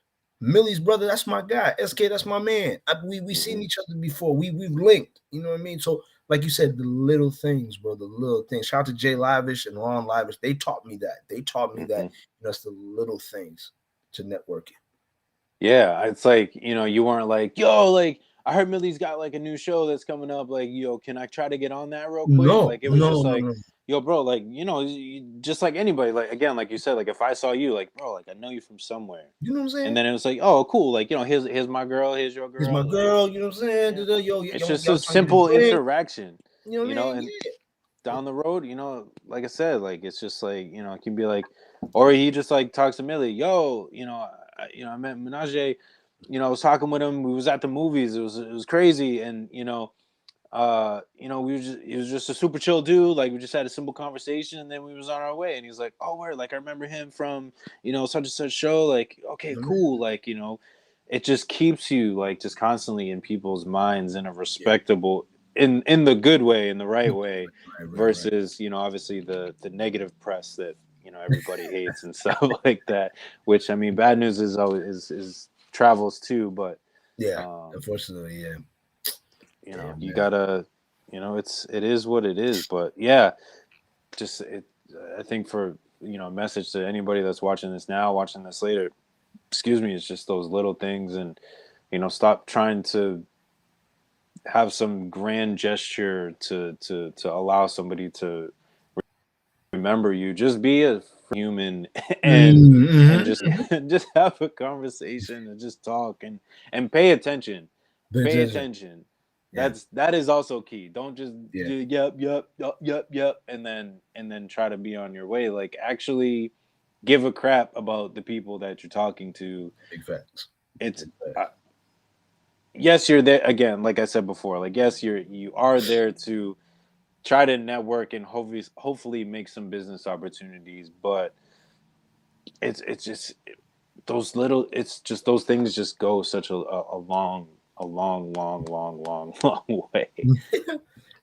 Millie's brother, that's my guy. SK, that's my man. We seen yeah. each other before. We've linked. You know what I mean? So, like you said, the little things, bro. The little things. Shout out to Jay Lavish and Ron Lavish. They taught me that. It's the little things to networking. Yeah, it's like, you weren't like, yo, like, I heard Millie's got like a new show that's coming up. Like, yo, can I try to get on that real quick? No, Like, it was no, just no, like, no. yo, bro, like, just like anybody, like, again, like you said, like, if I saw you, like, bro, like, I know you from somewhere. You know what I'm And saying? then it was like, oh, cool. Like, here's my girl. Here's your Here's my girl. Like, girl. You know what I'm saying? yeah. Yo, It's y'all just a trying to get a simple drink. interaction, You know what I mean? and Yeah. down the road, like I said, like, it's just like, it can be like, or he just like talks to Millie, yo, I met Munashe, I was talking with him. We was at the movies. It was crazy. And, it was just a super chill dude. Like, we just had a simple conversation, and then we was on our way. And he's like, "Oh, word! Like, I remember him from, such and such show. Like, okay, You know what I mean? cool. Like, it just keeps you like just constantly in people's minds in a Yeah. respectable, in the good way, in the right way, Right. versus, obviously the negative press that everybody hates and stuff like that. Which, I mean, bad news is always is travels too, but Yeah. um, Unfortunately, yeah. you Man. gotta, it is what it is. But yeah, just I think for a message to anybody that's watching this now, watching this later, excuse me, it's just those little things. And stop trying to have some grand gesture to allow somebody to remember you. Just be a human, and Mm-hmm. just just have a conversation, and just talk, and pay attention. Pay Attention. attention. Yeah. That is also key. Don't just Yeah. do yep, and then try to be on your way. Like, actually give a crap about the people that you're talking to. Big facts. It's Big facts. yes, you're there again. Like I said before, like, yes, you are there to try to network and hopefully make some business opportunities. But it's just those little. It's just those things just go such a long way.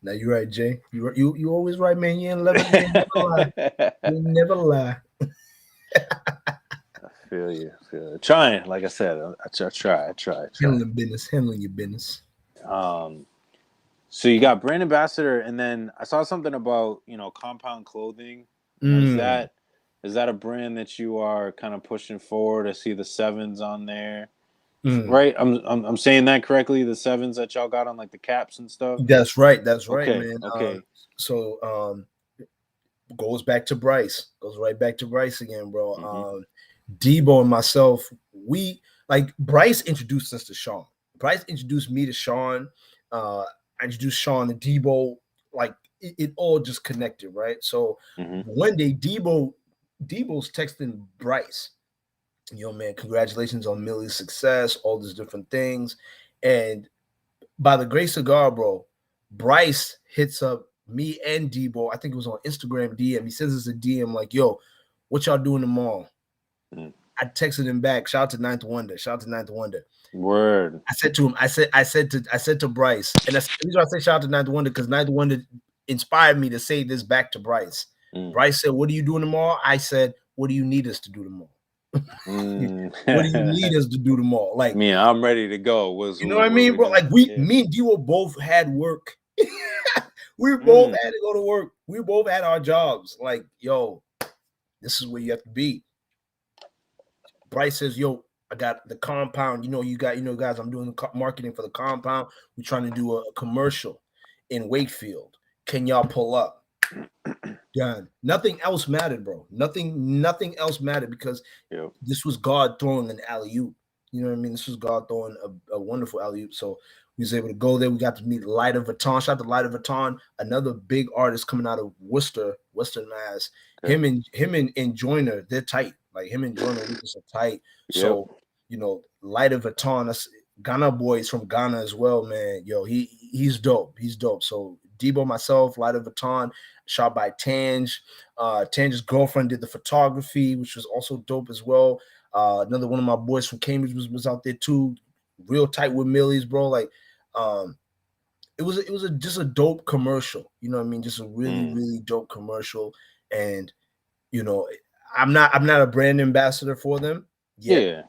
Now you're right, Jay. You always right, man. You ain't never lie. You ain't never lie. Feel you. Trying, like I said, I try. Handling your business. Um, so you got brand ambassador, and then I saw something about Compound Clothing. Is Mm. that a brand that you are kind of pushing forward? I see the sevens on there, Mm. right? I'm saying that correctly. The sevens that y'all got on, like, the caps and stuff. That's right. That's right, Okay, man. okay. So goes back to Bryce. Goes right back to Bryce again, bro. Mm-hmm. Debo and myself, we like Bryce introduced us to Sean. Bryce introduced me to Sean. I introduced Sean to Debo. Like it all just connected, right? So Mm-hmm. one day Debo's texting Bryce, yo, man, congratulations on Millie's success, all these different things. And by the grace of God, bro, Bryce hits up me and Debo. I think it was on Instagram DM. He sends us a DM like, yo, what y'all doing tomorrow? Mm-hmm. I texted him back. Shout out to Ninth Wonder. Word. I said to him, I said to Bryce, and that's the reason I say shout out to Ninth Wonder, because Ninth Wonder inspired me to say this back to Bryce. Bryce said, what are you doing tomorrow? I said, what do you need us to do tomorrow? What do you need us to do tomorrow? Like, me, I'm ready to go. you know what I mean, We bro? doing? Like Yeah. me and Debo both had work. We both had to go to work. We both had our jobs. Like, yo, this is where you have to be. Bryce says, yo, I got the compound. Guys, I'm doing the marketing for the compound. We're trying to do a commercial in Wakefield. Can y'all pull up? Done. Nothing else mattered, bro. Nothing else mattered, because this was God throwing an alley-oop. You know what I mean? This was God throwing a wonderful alley-oop. So we was able to go there. We got to meet Lighter Vuitton. Shout out to Lighter Vuitton, another big artist coming out of Worcester, Western Mass. Okay. Him and Joyner, they're tight. Like, him and Joyner Lucas are tight. So, Lighter Vuitton, that's Ghana boys from Ghana as well, man. Yo, he's dope. He's dope. So Debo, myself, Lighter Vuitton, shot by Tange. Tange's girlfriend did the photography, which was also dope as well. Another one of my boys from Cambridge was out there too, real tight with Millie's, bro. Like, it was just a dope commercial. You know what I mean? Just a really dope commercial. And I'm not a brand ambassador for them yet. Yeah.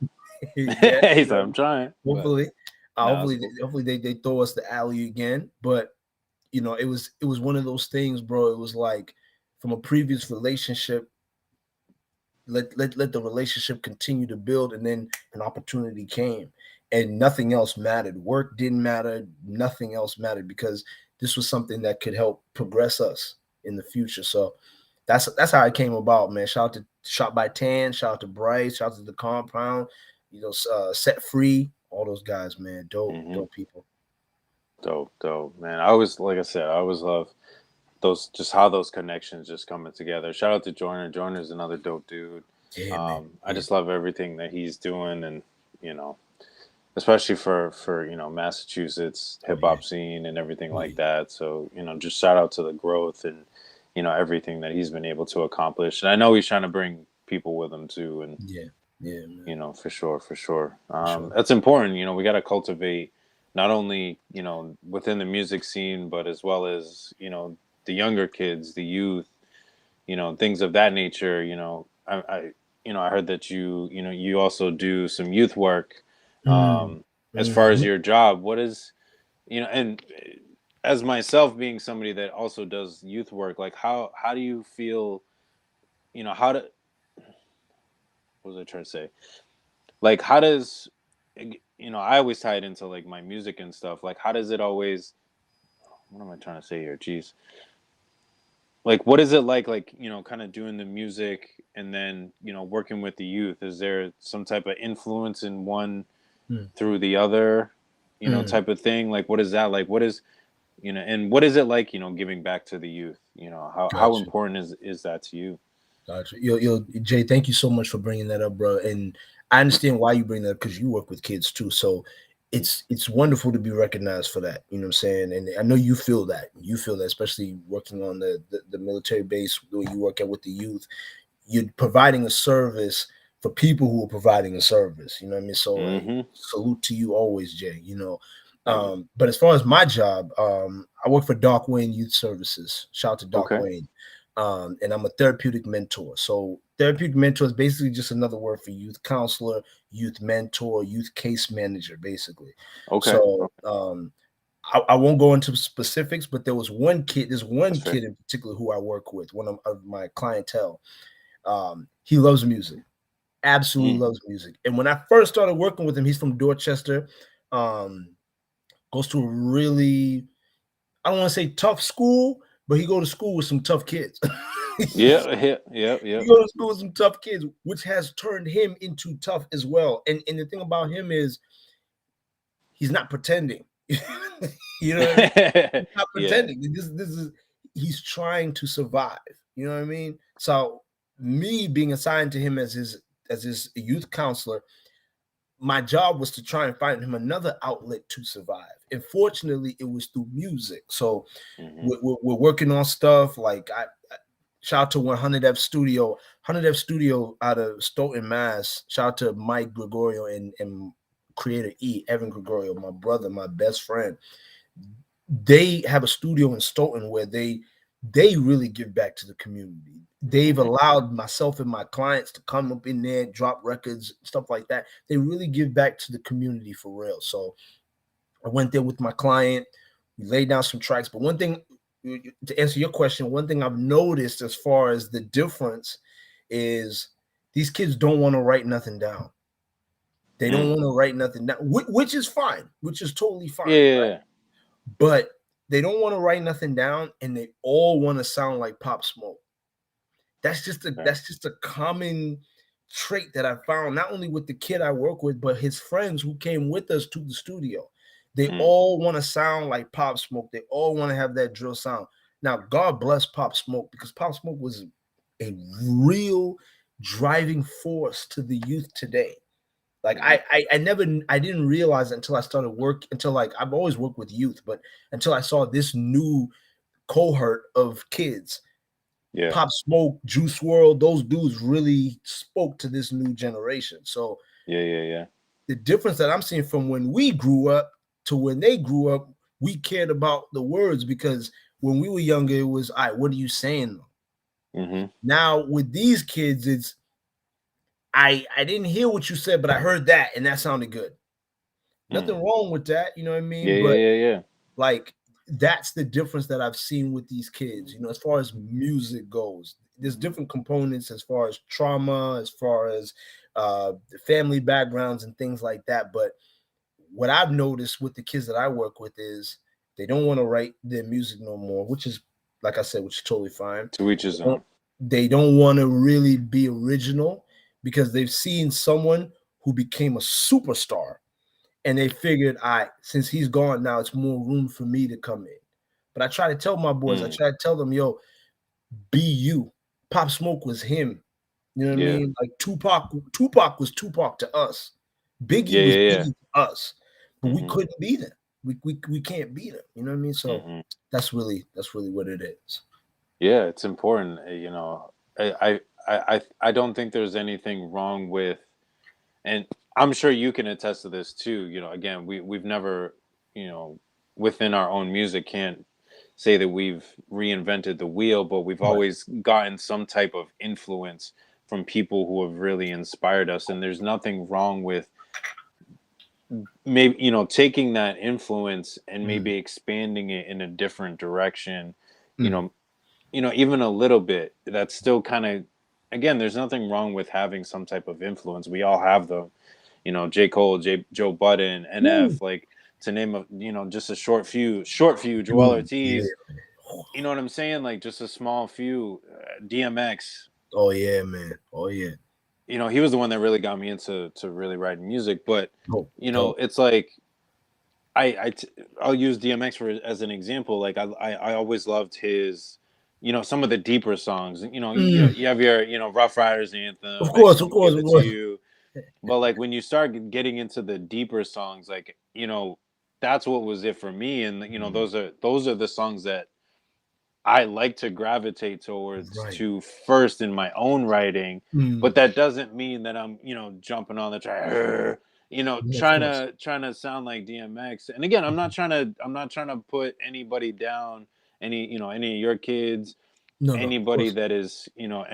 I'm trying. Hopefully, hopefully they throw us the alley again. But it was one of those things, bro. It was like, from a previous relationship, let the relationship continue to build, and then an opportunity came, and nothing else mattered. Work didn't matter. Nothing else mattered, because this was something that could help progress us. in the future. So that's how it came about, man. Shout out to Shot by Tan, shout out to Bryce, shout out to the Compound, Set Free, all those guys, man. Dope people. Dope, man. I always, like I said, I always love those, just how those connections just coming together. Shout out to Joyner. Joyner's another dope dude. Yeah, man. I just love everything that he's doing, and especially for Massachusetts hip hop scene and everything like that. So just shout out to the growth and everything that he's been able to accomplish. And I know he's trying to bring people with him too. And man. For sure. That's important. We got to cultivate not only within the music scene, but as well as the younger kids, the youth, things of that nature. I heard that you also do some youth work. As far as your job, what is and as myself being somebody that also does youth work, like how do you feel, how to, what was I trying to say? Like, how does, I always tie it into like my music and stuff. Like, how does it always, what am I trying to say here? Jeez. Like, what is it like, kind of doing the music and then, working with the youth? Is there some type of influence in one through the other, type of thing? Like, what is that? Like, what is, and what is it like, giving back to the youth? How important is that to you? Gotcha. Jay, thank you so much for bringing that up, bro. And I understand why you bring that up, because you work with kids too. So it's wonderful to be recognized for that. You know what I'm saying? And I know you feel that. You feel that, especially working on the military base where you work at with the youth. You're providing a service for people who are providing a service. You know what I mean? So salute to you always, Jay. But as far as my job, I work for Dark Wayne Youth Services. Shout out to Dark Wayne. And I'm a therapeutic mentor. So therapeutic mentor is basically just another word for youth counselor, youth mentor, youth case manager, basically. So I won't go into specifics, but there's one kid in particular who I work with, one of my clientele. He loves music, absolutely loves music. And when I first started working with him, he's from Dorchester, goes to a really, I don't want to say tough school, but he go to school with some tough kids. Yeah. He go to school with some tough kids, which has turned him into tough as well. And the thing about him is he's not pretending. You know what I mean? He's not pretending. This is, he's trying to survive. You know what I mean? So me being assigned to him as his youth counselor, my job was to try and find him another outlet to survive. And fortunately, it was through music. So we're working on stuff like I shout out to 100F Studio, 100F Studio out of Stoughton, Mass. Shout out to Mike Gregorio and Creator E, Evan Gregorio, my brother, my best friend. They have a studio in Stoughton where they really give back to the community. They've allowed myself and my clients to come up in there, drop records, stuff like that. They really give back to the community for real. So I went there with my client. We laid down some tracks. But one thing, to answer your question, one thing I've noticed as far as the difference is these kids don't want to write nothing down. They don't want to write nothing down, which is fine, which is totally fine. Yeah. Right? But they don't want to write nothing down, and they all want to sound like Pop Smoke. That's just a common trait that I found, not only with the kid I work with, but his friends who came with us to the studio. They all want to sound like Pop Smoke. They all want to have that drill sound. Now, God bless Pop Smoke, because Pop Smoke was a real driving force to the youth today. Like I didn't realize until I started work, I've always worked with youth, but until I saw this new cohort of kids. Yeah. Pop Smoke, Juice WRLD, those dudes really spoke to this new generation. So yeah. The difference that I'm seeing from when we grew up to when they grew up, we cared about the words, because when we were younger, it was, all right, what are you saying? Now with these kids, it's I didn't hear what you said, but I heard that, and that sounded good. Nothing wrong with that, you know what I mean? Yeah. Like, that's the difference that I've seen with these kids. As far as music goes, there's different components as far as trauma, as far as the family backgrounds and things like that. But what I've noticed with the kids that I work with is they don't want to write their music no more, which is like I said, which is totally fine. To each his own. They don't want to really be original because they've seen someone who became a superstar, and they figured, since he's gone now, it's more room for me to come in. But I try to tell my boys, I try to tell them, yo, be you. Pop Smoke was him. You know what I mean? Like Tupac was Tupac to us. Biggie was Biggie to us. But we couldn't be them. We can't be them. You know what I mean? So that's really what it is. Yeah, it's important. You know, I don't think there's anything wrong with, and I'm sure you can attest to this too. You know, again, we've never, you know, within our own music can't say that we've reinvented the wheel, but we've always gotten some type of influence from people who have really inspired us. And there's nothing wrong with maybe, you know, taking that influence and maybe expanding it in a different direction, you know, even a little bit. That's still kind of, again, there's nothing wrong with having some type of influence. We all have them, you know, J. Cole, Joe Budden, NF, like to name a, you know, just a short few, Joel Ortiz, you know what I'm saying? Like just a small few, DMX. Oh yeah, man. Oh yeah. You know, he was the one that really got me into really writing music. But you know, it's like I'll use DMX as an example. Like I always loved his, you know, some of the deeper songs. You know, you have your, you know, Rough Riders anthem. Of course. To you. But like when you start getting into the deeper songs, like, you know, that's what was it for me. And you know, those are the songs that I like to gravitate towards to first in my own writing, but that doesn't mean that I'm, you know, jumping on the track, you know, trying to sound like DMX. And again, I'm not trying to put anybody down, any of your kids, anybody that is, you know,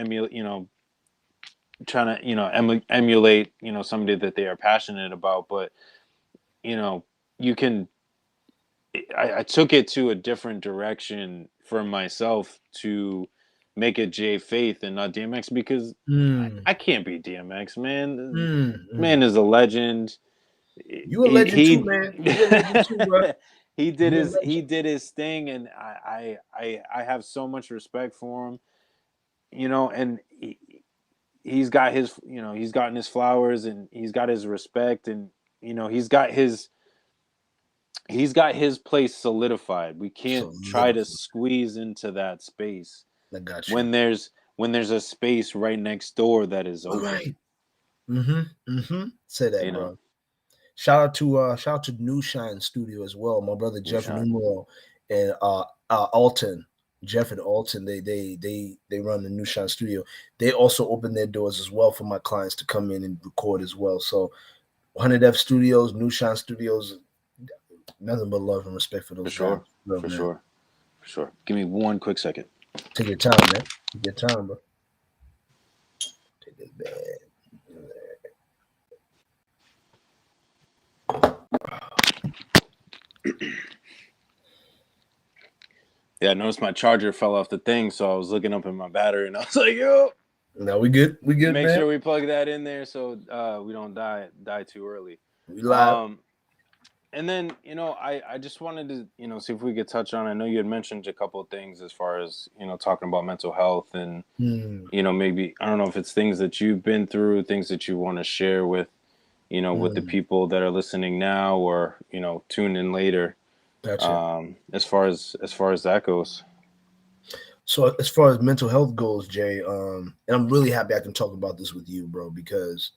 trying to, you know, emulate, you know, somebody that they are passionate about. But, you know, you can, I took it to a different direction for myself to make it J Faith and not DMX because I can't be DMX, man. Man is a legend. You a legend too, man. You a legend too, bro. He did his thing, and I have so much respect for him. You know, and he's got his, you know, he's gotten his flowers and he's got his respect, and you know, he's got his place solidified. We can't try to squeeze into that space when there's a space right next door that is open. Right. Say that, bro. Shout out to New Shine Studio as well. My brother Jeff Numero and Alton. Jeff and Alton, they run the New Shine Studio. They also open their doors as well for my clients to come in and record as well. So 100F Studios, New Shine Studios, nothing but love and respect for those guys. For sure. Give me one quick second. Take your time, man. Take your time, bro. Take this bag. Yeah, I noticed my charger fell off the thing, so I was looking up at my battery and I was like, yo. No, we good. We good, Make sure we plug that in there so we don't die too early. We live. And then, you know, I just wanted to, you know, see if we could touch on, I know you had mentioned a couple of things as far as, you know, talking about mental health and, you know, maybe, I don't know if it's things that you've been through, things that you want to share with, you know, with the people that are listening now or, you know, tune in later. Gotcha. As far as that goes. So as far as mental health goes, Jay, and I'm really happy I can talk about this with you, bro, because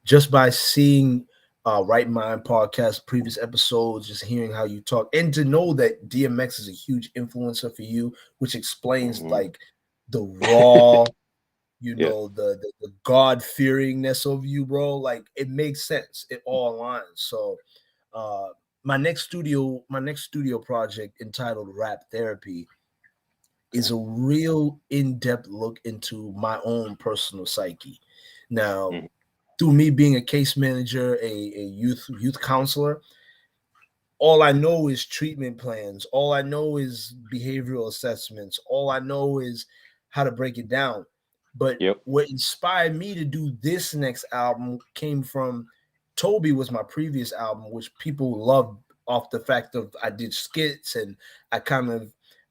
just by seeing Right Mind podcast, previous episodes, just hearing how you talk, and to know that DMX is a huge influencer for you, which explains like the raw, you know, the God-fearingness of you, bro. Like it makes sense. It all aligns. So my next studio project entitled Rap Therapy is a real in-depth look into my own personal psyche. Now, through me being a case manager, a youth counselor, all I know is treatment plans. All I know is behavioral assessments. All I know is how to break it down. But what inspired me to do this next album came from Toby was my previous album, which people loved off the fact of I did skits and I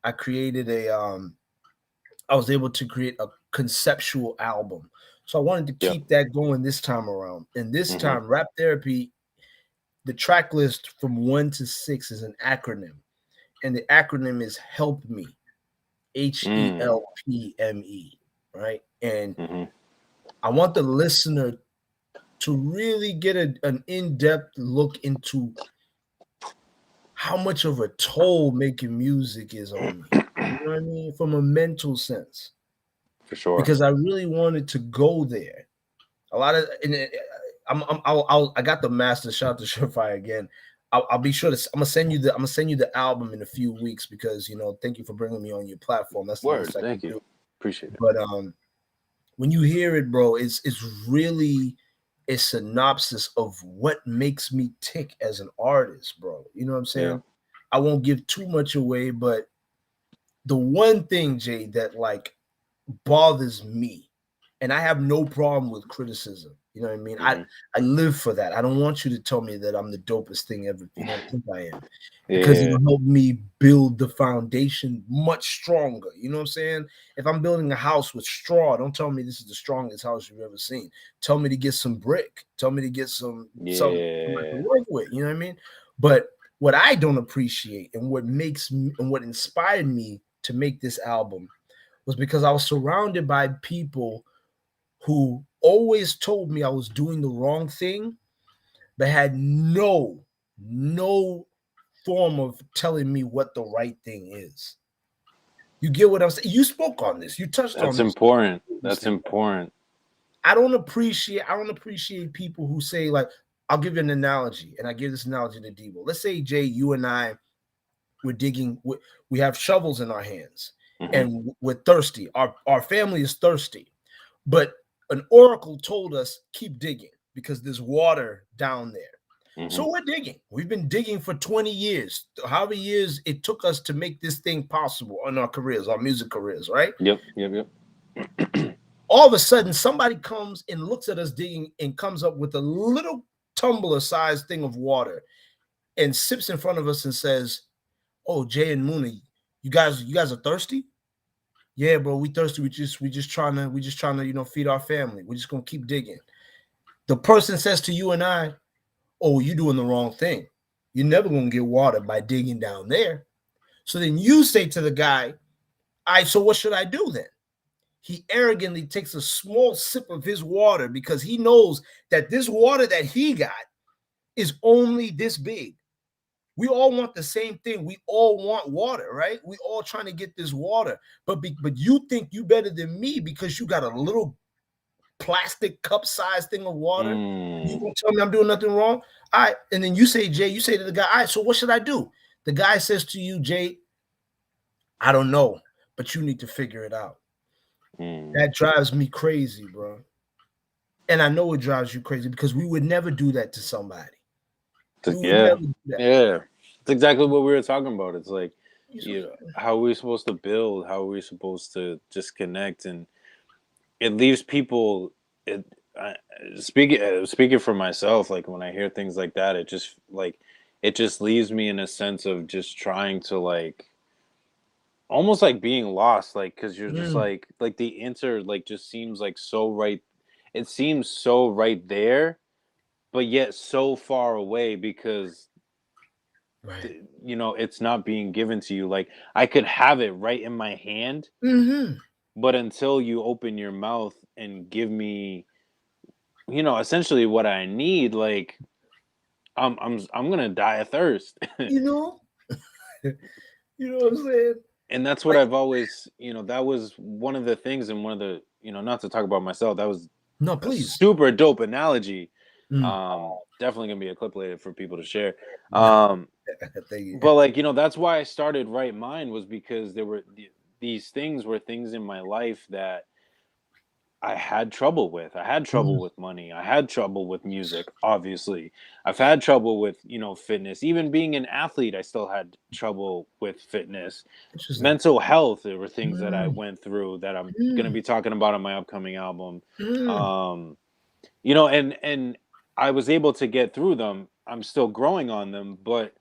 I created I was able to create a conceptual album. So I wanted to keep that going this time around. And this time, Rap Therapy, the track list from 1 to 6 is an acronym. And the acronym is Help Me. HELPME. Right. And I want the listener to really get an in-depth look into how much of a toll making music is on me. You know what I mean? From a mental sense. For sure. Because I really wanted to go there. A lot of, and I got the master. Shout out to Surefire again. I'll be sure to. I'm gonna send you the album in a few weeks because thank you for bringing me on your platform. That's the Word. least I Thank can you. do. Appreciate it. But when you hear it, bro, it's really a synopsis of what makes me tick as an artist, bro. You know what I'm saying? Yeah. I won't give too much away, but the one thing, Jay, that like bothers me, and I have no problem with criticism. You know what I mean? I live for that. I don't want you to tell me that I'm the dopest thing ever. You don't think I am. Because it'll help me build the foundation much stronger. You know what I'm saying? If I'm building a house with straw, don't tell me this is the strongest house you've ever seen. Tell me to get some brick. Tell me to get something to work with. You know what I mean? But what I don't appreciate and what makes me and what inspired me to make this album was because I was surrounded by people who always told me I was doing the wrong thing, but had no form of telling me what the right thing is. You get what I'm saying? You spoke on this. You touched on this. That's important. That's important. I don't appreciate people who say, like, I'll give you an analogy, and I give this analogy to Debo. Let's say, Jay, you and I, we're digging, we have shovels in our hands, and we're thirsty. Our family is thirsty, but an oracle told us keep digging because there's water down there. So we're digging. We've been digging for 20 years, however years it took us to make this thing possible in our careers, our music careers, right? Yep. All of a sudden, somebody comes and looks at us digging and comes up with a little tumbler-sized thing of water and sips in front of us and says, "Oh, Jay and Mooney, you guys are thirsty? Yeah, bro, we thirsty. We just trying to feed our family. We're just gonna keep digging." The person says to you and I, "Oh, you're doing the wrong thing. You're never gonna get water by digging down there." So then you say to the guy, "All right, so what should I do then?" He arrogantly takes a small sip of his water because he knows that this water that he got is only this big. We all want the same thing. We all want water, right? We all trying to get this water. But you think you better than me because you got a little plastic cup-sized thing of water. You gonna tell me I'm doing nothing wrong? All right. And then you say, Jay, you say to the guy, all right, so what should I do? The guy says to you, Jay, I don't know, but you need to figure it out. That drives me crazy, bro. And I know it drives you crazy because we would never do that to somebody. Yeah. It's exactly what we were talking about. It's like, how are we supposed to build? How are we supposed to just connect? And it leaves people. Speaking for myself, like when I hear things like that, it just leaves me in a sense of just trying to like, almost like being lost, like because you're just like the answer like just seems like so right. It seems so right there, but yet so far away because it's not being given to you. Like I could have it right in my hand, but until you open your mouth and give me, essentially what I need, like I'm gonna die of thirst. You know what I'm saying? And that's what I've always, that was one of the things, and one of the, not to talk about myself, that was please. super dope analogy. Definitely gonna be a clip later for people to share. But like, that's why I started Right Mind, was because there were these things were things in my life that I had trouble with. I had trouble with money. I had trouble with music, obviously. I've had trouble with, fitness. Even being an athlete, I still had trouble with fitness. Mental health, there were things that I went through that I'm going to be talking about on my upcoming album. And I was able to get through them. I'm still growing on them, but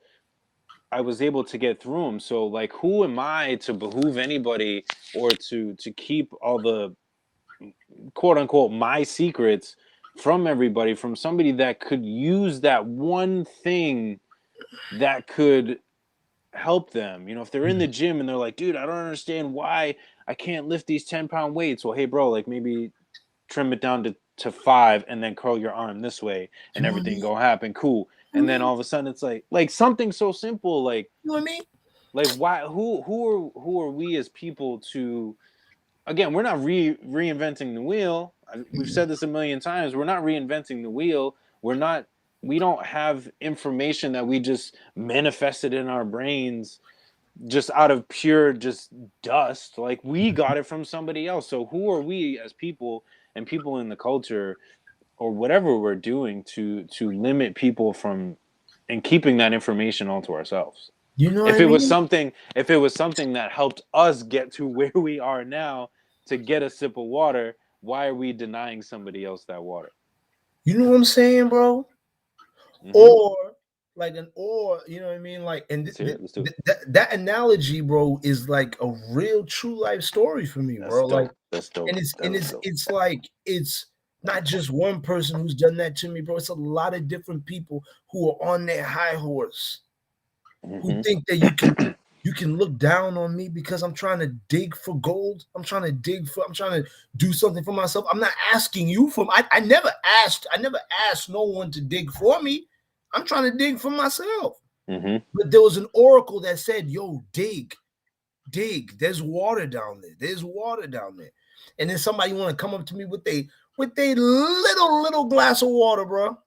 I was able to get through them. So like, who am I to behoove anybody or to keep all the quote unquote my secrets from everybody, from somebody that could use that one thing that could help them. You know, if they're in the gym and they're like, dude, I don't understand why I can't lift these 10-pound weights. Well, hey bro, like maybe trim it down to 5 and then curl your arm this way and You know what I everything mean? go happen. Cool. And then all of a sudden it's like something so simple, like You know what I mean? why who are we as people to, again, we're not reinventing the wheel. We've said this a million times. We're not reinventing the wheel. We don't have information that we just manifested in our brains just out of pure just dust. Like we got it from somebody else. So who are we as people and people in the culture or whatever we're doing to limit people from and keeping that information all to ourselves? You know what If I it was mean? something, if it was something that helped us get to where we are now to get a sip of water, why are we denying somebody else that water? You know what I'm saying, bro? Mm-hmm. Or you know what I mean? Like, and Let's hear it. Let's do it. that analogy, bro, is like a real true life story for me, That's bro. Like, dope. That's dope. and That was dope. it's like it's not just one person who's done that to me, bro. It's a lot of different people who are on their high horse who think that you can look down on me because I'm trying to dig for gold. I'm trying to do something for myself. I'm not asking you for I never asked no one to dig for me. I'm trying to dig for myself. But there was an oracle that said, yo, dig. There's water down there. And then somebody want to come up to me with a little glass of water, bro.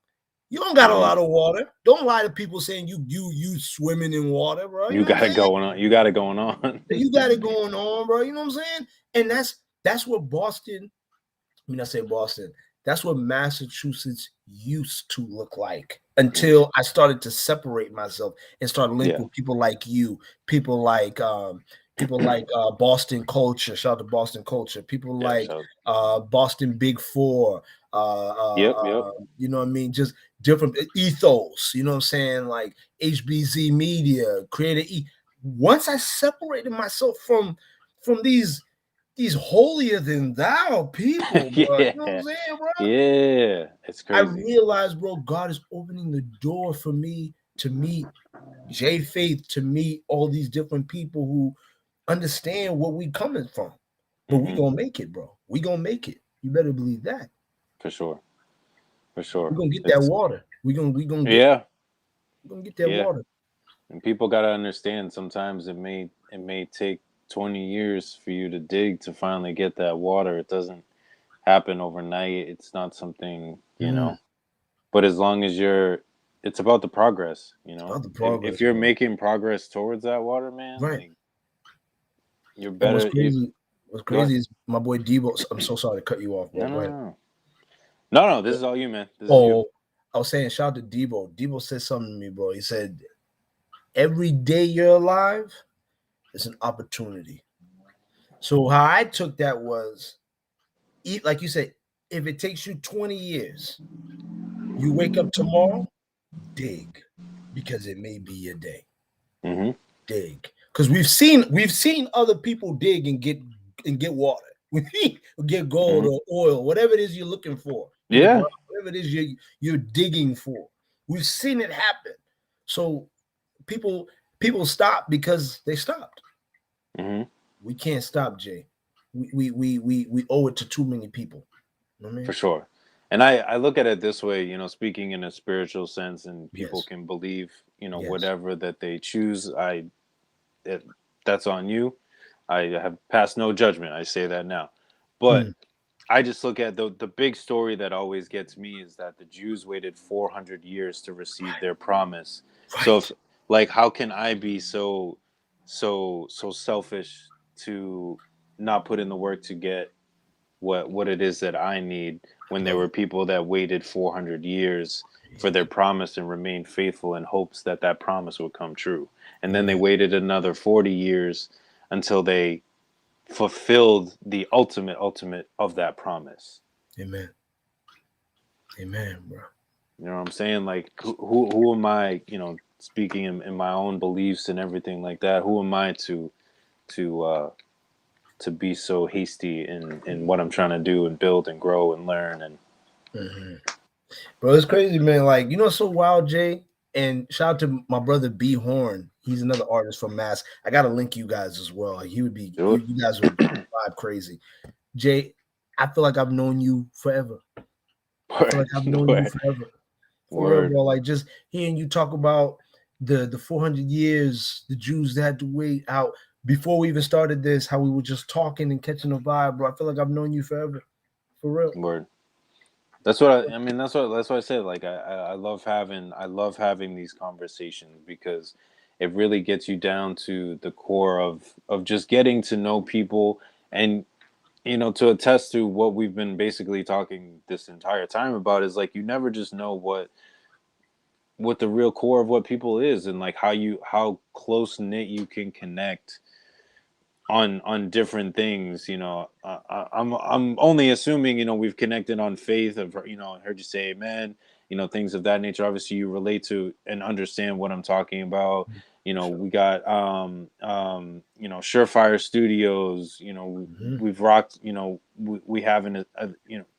You don't got a lot of water. Don't lie to people saying you swimming in water, bro. You You know what got I'm it saying? going on. You got it going on. You got it going on, bro. You know what I'm saying? And that's what Boston. I mean, I say Boston. That's what Massachusetts used to look like until I started to separate myself and start linking with people like you, people like Boston Culture. Shout out to Boston Culture. People like Boston Big Four. You know what I mean? Just different ethos. You know what I'm saying? Like HBZ Media, Creator E. Once I separated myself from these holier than thou people, bro. You know what I'm saying, bro? Yeah, it's I crazy. realized, bro, God is opening the door for me to meet J Faith, to meet all these different people who understand where we coming from. But we gonna make it, bro. We gonna make it. You better believe that. For sure. For sure. We're gonna get that water. We're gonna get that water. And people gotta understand sometimes it may take 20 years for you to dig to finally get that water. It doesn't happen overnight. It's not something, you know. But as long as it's about the progress, you know. About the progress, if you're bro. making progress towards that water, man, right? Like, you're And better. what's crazy is my boy Debo. I'm so sorry to cut you off, bro. Go ahead. No, this is all you, man. This is you. I was saying, shout out to Debo. Debo said something to me, bro. He said, every day you're alive is an opportunity. So how I took that was, like you said, if it takes you 20 years, you wake up tomorrow, dig, because it may be your day. Dig, because we've seen other people dig and get water. We get gold or oil, whatever it is you're looking for. Yeah. Whatever it is you're digging for. We've seen it happen. So people stop because they stopped. We can't stop, Jay. We owe it to too many people. You know what I mean? For sure. And I look at it this way, you know, speaking in a spiritual sense, and people can believe, you know, whatever that they choose. That's on you. I have passed no judgment. I say that now. But I just look at the big story that always gets me is that the Jews waited 400 years to receive their promise. So how can I be so selfish to not put in the work to get what it is that I need when there were people that waited 400 years for their promise and remained faithful in hopes that that promise would come true. And then they waited another 40 years until they fulfilled the ultimate of that promise. Amen, bro. You know what I'm saying? Like, who am I, you know, speaking in my own beliefs and everything like that. Who am I to be so hasty in what I'm trying to do and build and grow and learn and. Mm-hmm. Bro, it's crazy, man. Like, you know, so wild, Jay. And shout out to my brother B Horn. He's another artist from Mass. I gotta link you guys as well. He would be Do it. you guys would vibe crazy. Jay, I feel like I've known you forever. I feel like I've known you Word. forever. For real, Word. bro. Like just hearing you talk about the 400 years the Jews had to wait out before we even started this, how we were just talking and catching a vibe, bro. I feel like I've known you forever. For real. Word. That's what I mean. That's what I said. Like I love having these conversations because it really gets you down to the core of just getting to know people and to attest to what we've been basically talking this entire time about is like you never just know what the real core of what people is and like how close knit you can connect on different things. I'm only assuming we've connected on faith of I heard you say amen, things of that nature. Obviously you relate to and understand what I'm talking about. We got Surefire Studios. We've rocked. We have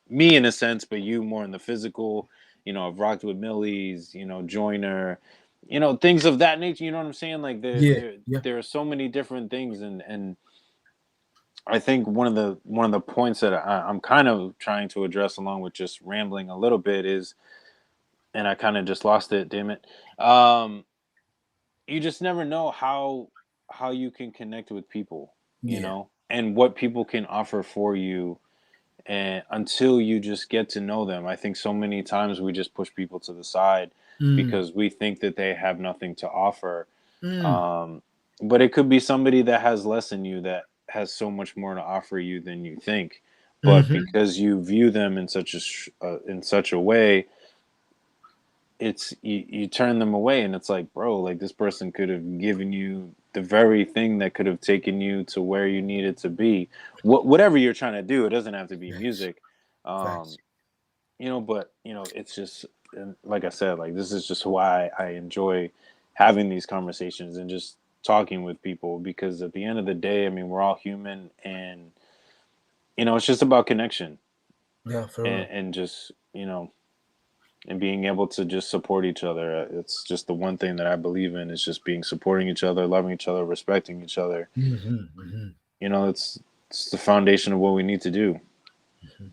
me in a sense, but you more in the physical. I've rocked with Millie's, Joyner, things of that nature. You know what I'm saying? Like Yeah. there are so many different things, and I think one of the points that I'm kind of trying to address, along with just rambling a little bit, is, and I kind of just lost it. Damn it! You just never know how you can connect with people, Yeah. and what people can offer for you, and until you just get to know them. I think so many times we just push people to the side Mm, because we think that they have nothing to offer. mm, Um, but it could be somebody that has less than you that has so much more to offer you than you think. But mm-hmm. because you view them in such a way, it's you turn them away, and it's like, bro, like this person could have given you the very thing that could have taken you to where you needed to be. Whatever you're trying to do, it doesn't have to be Facts. music. Um, Facts. but it's just, and like I said, like this is just why I enjoy having these conversations and just talking with people, because at the end of the day, I mean, we're all human, and it's just about connection, Yeah, for and, real. and just and being able to just support each other. It's just the one thing that I believe in, is just being supporting each other, loving each other, respecting each other. Mm-hmm, mm-hmm, It's the foundation of what we need to do. mm-hmm.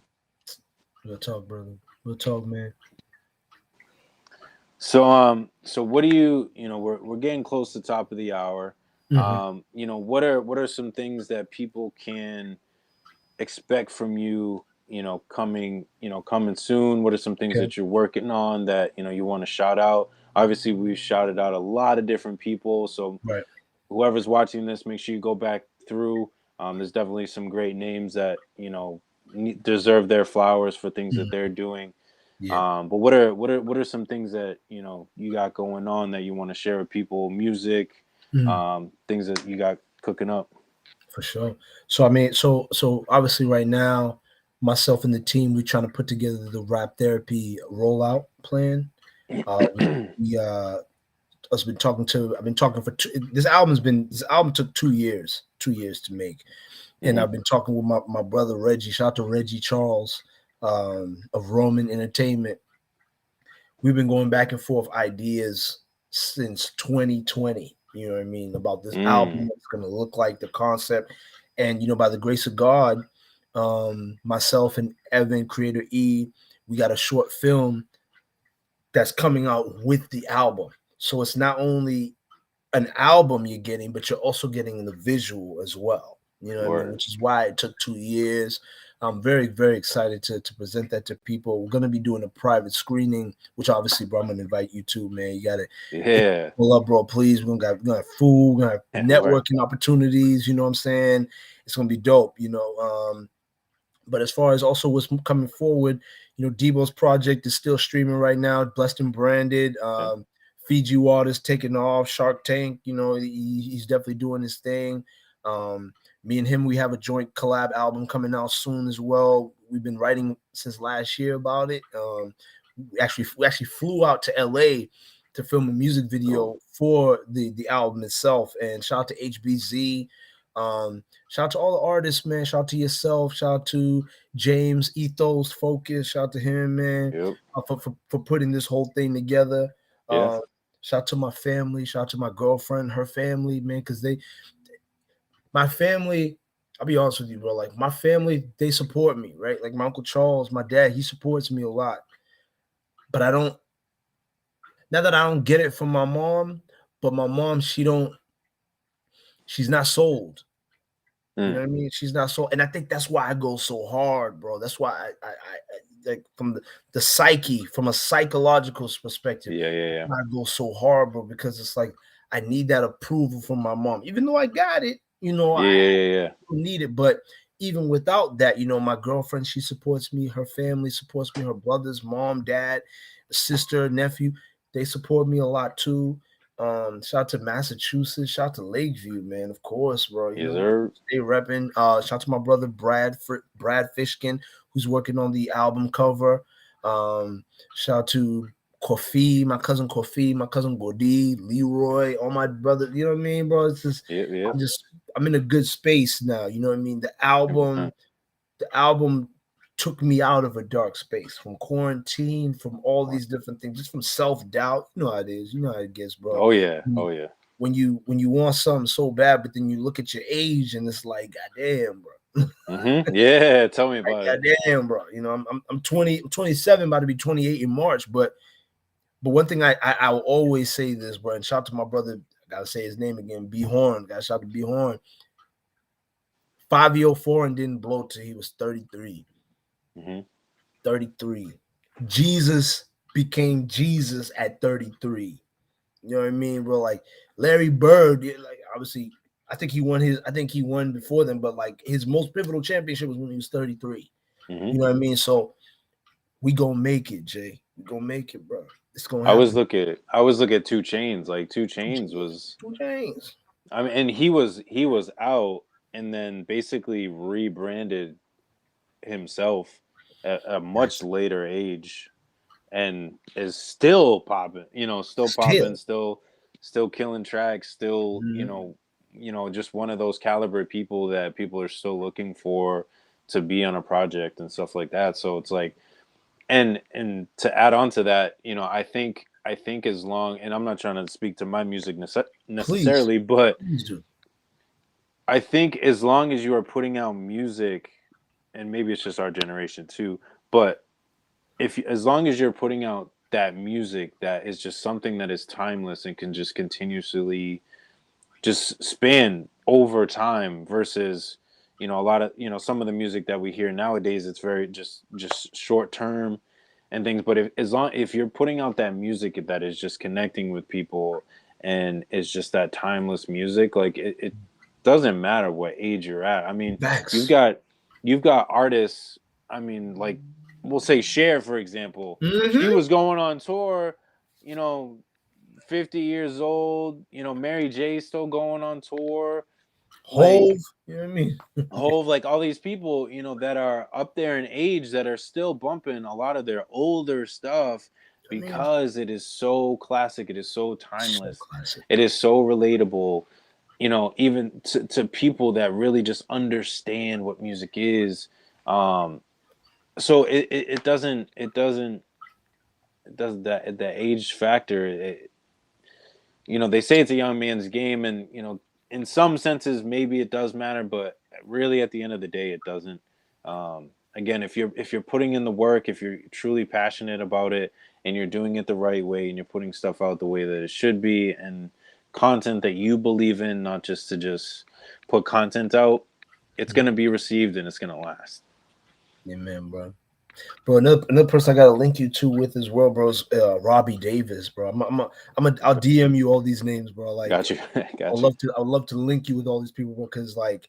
Real talk, brother. Real talk, man. So what do we're getting close to the top of the hour. Mm-hmm. What are some things that people can expect from you, coming soon? What are some things Okay. that you're working on that, you want to shout out? Obviously, we've shouted out a lot of different people. So Right. whoever's watching this, make sure you go back through. There's definitely some great names that, deserve their flowers for things that Mm, they're doing. yeah. But what are some things that you got going on that you want to share with people? Music, Mm, things that you got cooking up. for sure. So I mean, so obviously right now, myself and the team, we're trying to put together the rap therapy rollout plan. We I've been talking for this album took 2 years to make. And Hmm. I've been talking with my brother Reggie. Shout out to Reggie Charles of Roman Entertainment. We've been going back and forth ideas since 2020. You know what I mean, about this album, Mm. what it's going to look like, the concept, and by the grace of God, myself and Evan, Creator E, we got a short film that's coming out with the album. So it's not only an album you're getting, but you're also getting the visual as well. You know what I mean? Word. Which is why it took 2 years. I'm very, very excited to present that to people. We're gonna be doing a private screening, which obviously, bro, I'm gonna invite you to, man. You gotta Yeah. pull up, bro. Please, we're gonna have food, we're gonna have Word. networking opportunities. You know what I'm saying? It's gonna be dope. But as far as also what's coming forward, Debo's project is still streaming right now, blessed and branded. Yeah. Fiji Waters taking off, Shark Tank, he's definitely doing his thing. Me and him, we have a joint collab album coming out soon as well. We've been writing since last year about it. We actually flew out to LA to film a music video for the album itself. And shout out to HBZ. Shout out to all the artists, man. Shout out to yourself. Shout out to James Ethos Focus. Shout out to him, man, for putting this whole thing together. Shout out to my family. Shout out to my girlfriend, her family, man, because my family, I'll be honest with you, bro. Like, my family, they support me, right? Like, my Uncle Charles, my dad, he supports me a lot. But now that I don't get it from my mom, but my mom, she's not sold. You know what I mean? She's not sold. And I think that's why I go so hard, bro. That's why I like, from the psyche, from a psychological perspective, I go so hard, bro, because it's like I need that approval from my mom. Even though I got it, I don't need it. But even without that, my girlfriend, she supports me, her family supports me, her brothers, mom, dad, sister, nephew, they support me a lot too. Shout out to Massachusetts, shout out to Lakeview, man, of course, bro. Stay repping. Shout out to my brother Brad Fishkin, who's working on the album cover. Shout out to Kofi, my cousin Godi, Leroy, all my brothers. You know what I mean, bro? It's just I'm in a good space now. You know what I mean? The album took me out of a dark space, from quarantine, from all these different things, just from self-doubt. You know how it is. You know how it gets, bro. Oh yeah. When you want something so bad, but then you look at your age and it's like, goddamn, bro. Yeah, tell me about it. Goddamn, bro. I'm 27, about to be 28 in March. But one thing I will always say this, bro, and shout out to my brother, I gotta say his name again, B Horn. Gotta shout out to B Horn. 5-year foreign didn't blow till he was 33. 33. Jesus became Jesus at 33. You know what I mean, bro? Like Larry Bird, like, obviously, I think he won before then, but like his most pivotal championship was when he was 33. You know what I mean? So we gonna make it, Jay. We gonna make it, bro. It's gonna happen. I was looking at 2 Chainz. Like 2 Chainz was 2 Chainz. I mean, and he was out and then basically rebranded himself at a much later age, and is still popping. Still killing tracks. Still, just one of those caliber people that people are still looking for to be on a project and stuff like that. So it's like, and to add on to that, I think as long, and I'm not trying to speak to my music necessarily, but I think as long as you are putting out music, and maybe it's just our generation too, but as long as you're putting out that music that is just something that is timeless and can just continuously just span over time, versus a lot of some of the music that we hear nowadays, it's very just short term and things. But if you're putting out that music that is just connecting with people and it's just that timeless music, like it doesn't matter what age you're at. I mean, you've got artists, I mean, like, we'll say Cher, for example. She was going on tour, 50 years old. Mary J still going on tour. Hove, you know what I mean? Hove, like all these people, that are up there in age that are still bumping a lot of their older stuff, because it is so classic. It is so timeless. It is so relatable. Even to people that really just understand what music is. So it doesn't the age factor. They say it's a young man's game, and in some senses maybe it does matter, but really at the end of the day it doesn't. Again, if you're putting in the work, if you're truly passionate about it, and you're doing it the right way, and you're putting stuff out the way that it should be, and content that you believe in, not just to put content out, it's going to be received and it's going to last. Amen, bro. Bro, another person I gotta link you to with as well, bro, is Robbie Davis, bro. I'll DM you all these names, bro. Like, got you. I'd love to link you with all these people, bro, because like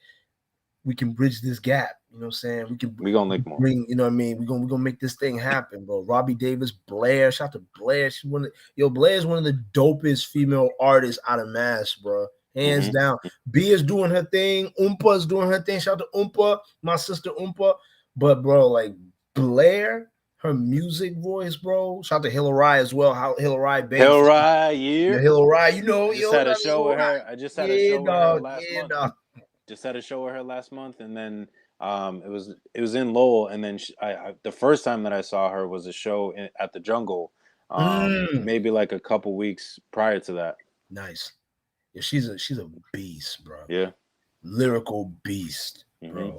we can bridge this gap. You know what I'm saying? We gonna link more. You know what I mean? We're gonna make this thing happen, bro. Robbie Davis, Blaise, shout out to Blaise. She's Blaise is one of the dopest female artists out of Mass, bro. Hands down. B is doing her thing. Oompa's doing her thing. Shout out to Oompa, my sister Oompa. But bro, like Blaire, her music voice, bro. Shout out to Hillary as well. How Hillary Banks. Hillary, Yeah, Hillary, you know, I just had a show with Hillary. her. I just had a Yeah, show with her dog. last Yeah, month. dog. Just had a show with her last month, and then it was in Lowell, and then the first time that I saw her was a show at the Jungle, maybe like a couple weeks prior to that. Nice. Yeah, she's a beast, bro. Yeah, Lyrical beast, bro. mm-hmm.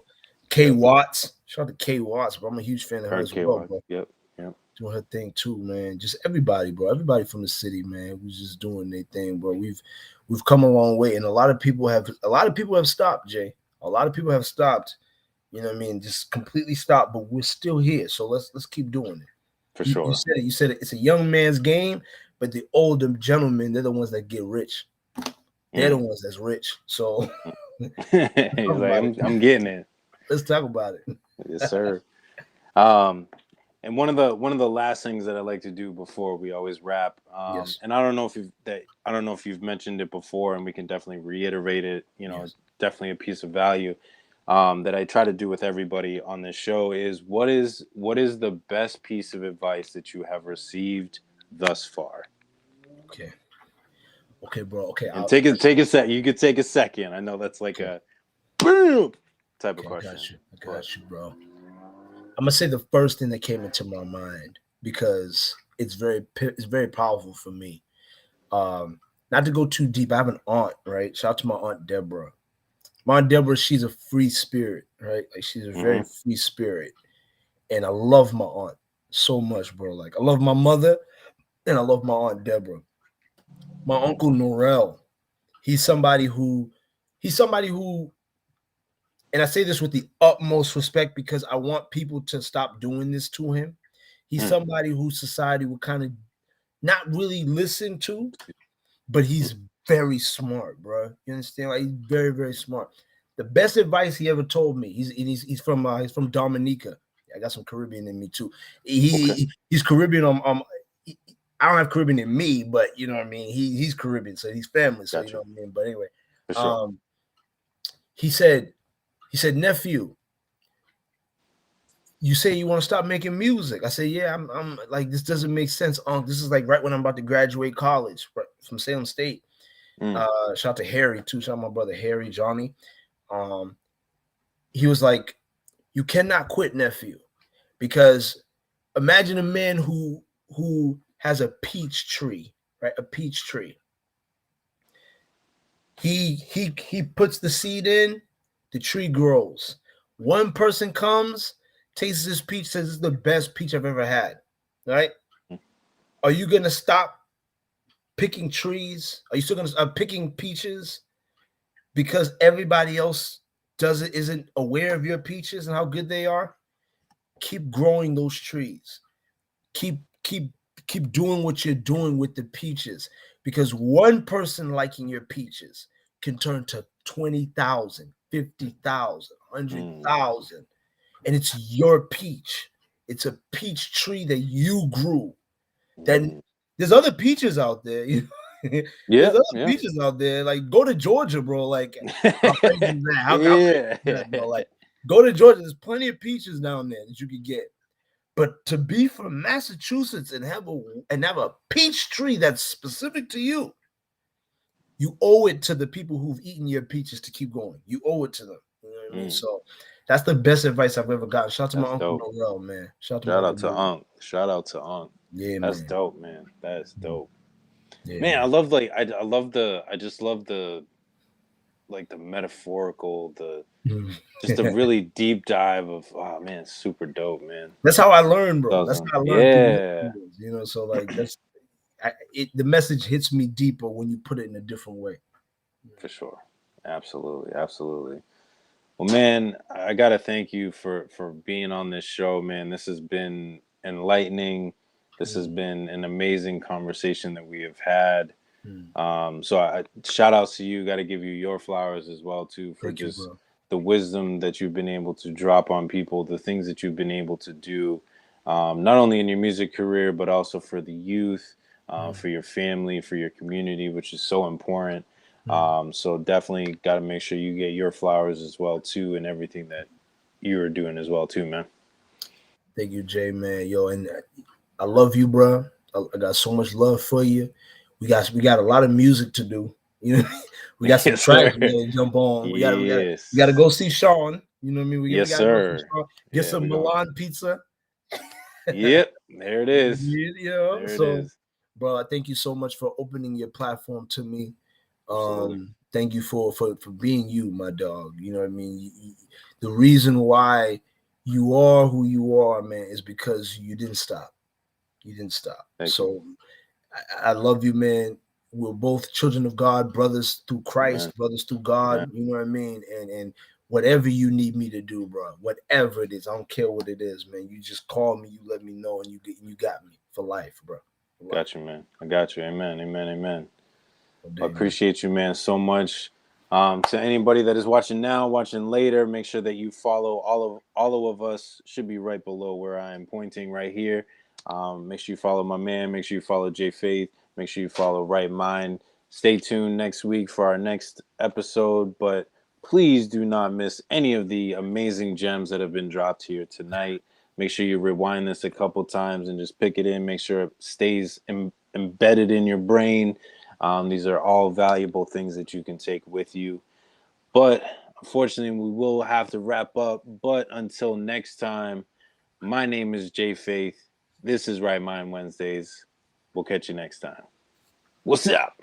K Yep. Watts. Shout out to K Watts, bro. I'm a huge fan of her as well, bro. Yep. Yep. Doing her thing too, man. Just everybody, bro. Everybody from the city, man, who's just doing their thing, bro. We've come a long way, and a lot of people have stopped, Jay. A lot of people have stopped. You know what I mean? Just completely stopped, but we're still here. So let's keep doing it. For sure. You said it. It's a young man's game, but the older gentlemen, they're the ones that get rich. They're the ones that's rich. So he's like, I'm getting it. Let's talk about it. Yes, sir. And one of the last things that I like to do before we always wrap, Yes. and I don't know if you've mentioned it before, and we can definitely reiterate it. You know, Yes. definitely a piece of value that I try to do with everybody on this show is what is the best piece of advice that you have received thus far? Okay, bro. Okay, and take a sec. You could take a second. I know that's like a boom type of question. I got you, bro. I'm gonna say the first thing that came into my mind because it's very powerful for me. Not to go too deep. I have an aunt, right? Shout out to my aunt Deborah. My aunt Deborah, she's a free spirit, right? Like she's a very free spirit, and I love my aunt so much, bro. Like I love my mother, and I love my aunt Deborah. My uncle Norel, he's somebody who, and I say this with the utmost respect because I want people to stop doing this to him. He's somebody who society will kind of not really listen to, but he's very smart, bro. You understand? Like he's very, very smart. The best advice he ever told me. He's from Dominica. I got some Caribbean in me too. He's Caribbean. I don't have Caribbean in me, but you know what I mean. He's Caribbean, so he's family. So you know what I mean. But anyway, sure. He said, nephew, you say you want to stop making music. I said, yeah, I'm like, this doesn't make sense. This is like right when I'm about to graduate college from Salem State. Shout out to Harry too. Shout out my brother Harry, Johnny. He was like, you cannot quit, nephew, because imagine a man who has a peach tree, right? A peach tree. He puts the seed in, the tree grows. One person comes, tastes this peach, says it's the best peach I've ever had, right? Are you gonna stop picking trees? Are you still gonna stop picking peaches because everybody else isn't aware of your peaches and how good they are? Keep growing those trees. Keep doing what you're doing with the peaches, because one person liking your peaches can turn to 20,000, 50,000, 100,000, and it's your peach. It's a peach tree that you grew. Then there's other peaches out there. There's other peaches out there. Like go to Georgia, bro. Like how crazy is that? How crazy is that, bro? Like go to Georgia. There's plenty of peaches down there that you could get. But to be from Massachusetts and have a peach tree that's specific to you, you owe it to the people who've eaten your peaches to keep going. You owe it to them. You know what I mean? So that's the best advice I've ever gotten. Shout out to my Uncle Noel, man. Shout out to Unc. Shout out to Unc. Yeah, that's man. Dope, man. That's dope. Yeah, man, I love I just love the like the metaphorical, just a really deep dive of super dope, man. That's how I learned, bro. That's how I learned. Yeah. You know, so like the message hits me deeper when you put it in a different way. For sure. Absolutely. Well, man, I gotta thank you for being on this show, man. This has been enlightening. This has been an amazing conversation that we have had. So shout outs to you. Got to give you your flowers as well too for the wisdom that you've been able to drop on people, the things that you've been able to do, not only in your music career but also for the youth, for your family, for your community, which is so important. So definitely got to make sure you get your flowers as well too, and everything that you're doing as well too, man. Thank you, Jay, man. Yo, and I love you, bro. I got so much love for you. We got a lot of music to do. You know, we got some Yes, sir. tracks we gotta jump on. We gotta Yes. go see Sean. You know what I mean? We Yes, gotta go see sir. Sean. Get Yeah, some we're going. Milan pizza. Yep. There it is. Yeah. There it So, is. bro, I thank you so much for opening your platform to me. Absolutely. Thank you for being you, my dog. You know what I mean? The reason why you are who you are, man, is because you didn't stop. You didn't stop. Thank you. So I love you, man. We're both children of God, brothers through Amen. Christ, brothers through Amen. God. You know what I mean? And whatever you need me to do, bro, whatever it is, I don't care what it is, man. You just call me, you let me know, and you got me for life, bro. For life. Got you, man. I got you. Amen. Amen. Amen. All I day, man. appreciate you, man, so much. To anybody that is watching now, watching later, make sure that you follow all of us. Should be right below where I am pointing right here. Make sure you follow my man. Make sure you follow J Faith. Make sure you follow Right Mind. Stay tuned next week for our next episode. But please do not miss any of the amazing gems that have been dropped here tonight. Make sure you rewind this a couple times and just pick it in. Make sure it stays embedded in your brain. These are all valuable things that you can take with you. But unfortunately, we will have to wrap up. But until next time, my name is Jay Faith. This is Right Mind Wednesdays. We'll catch you next time. What's up?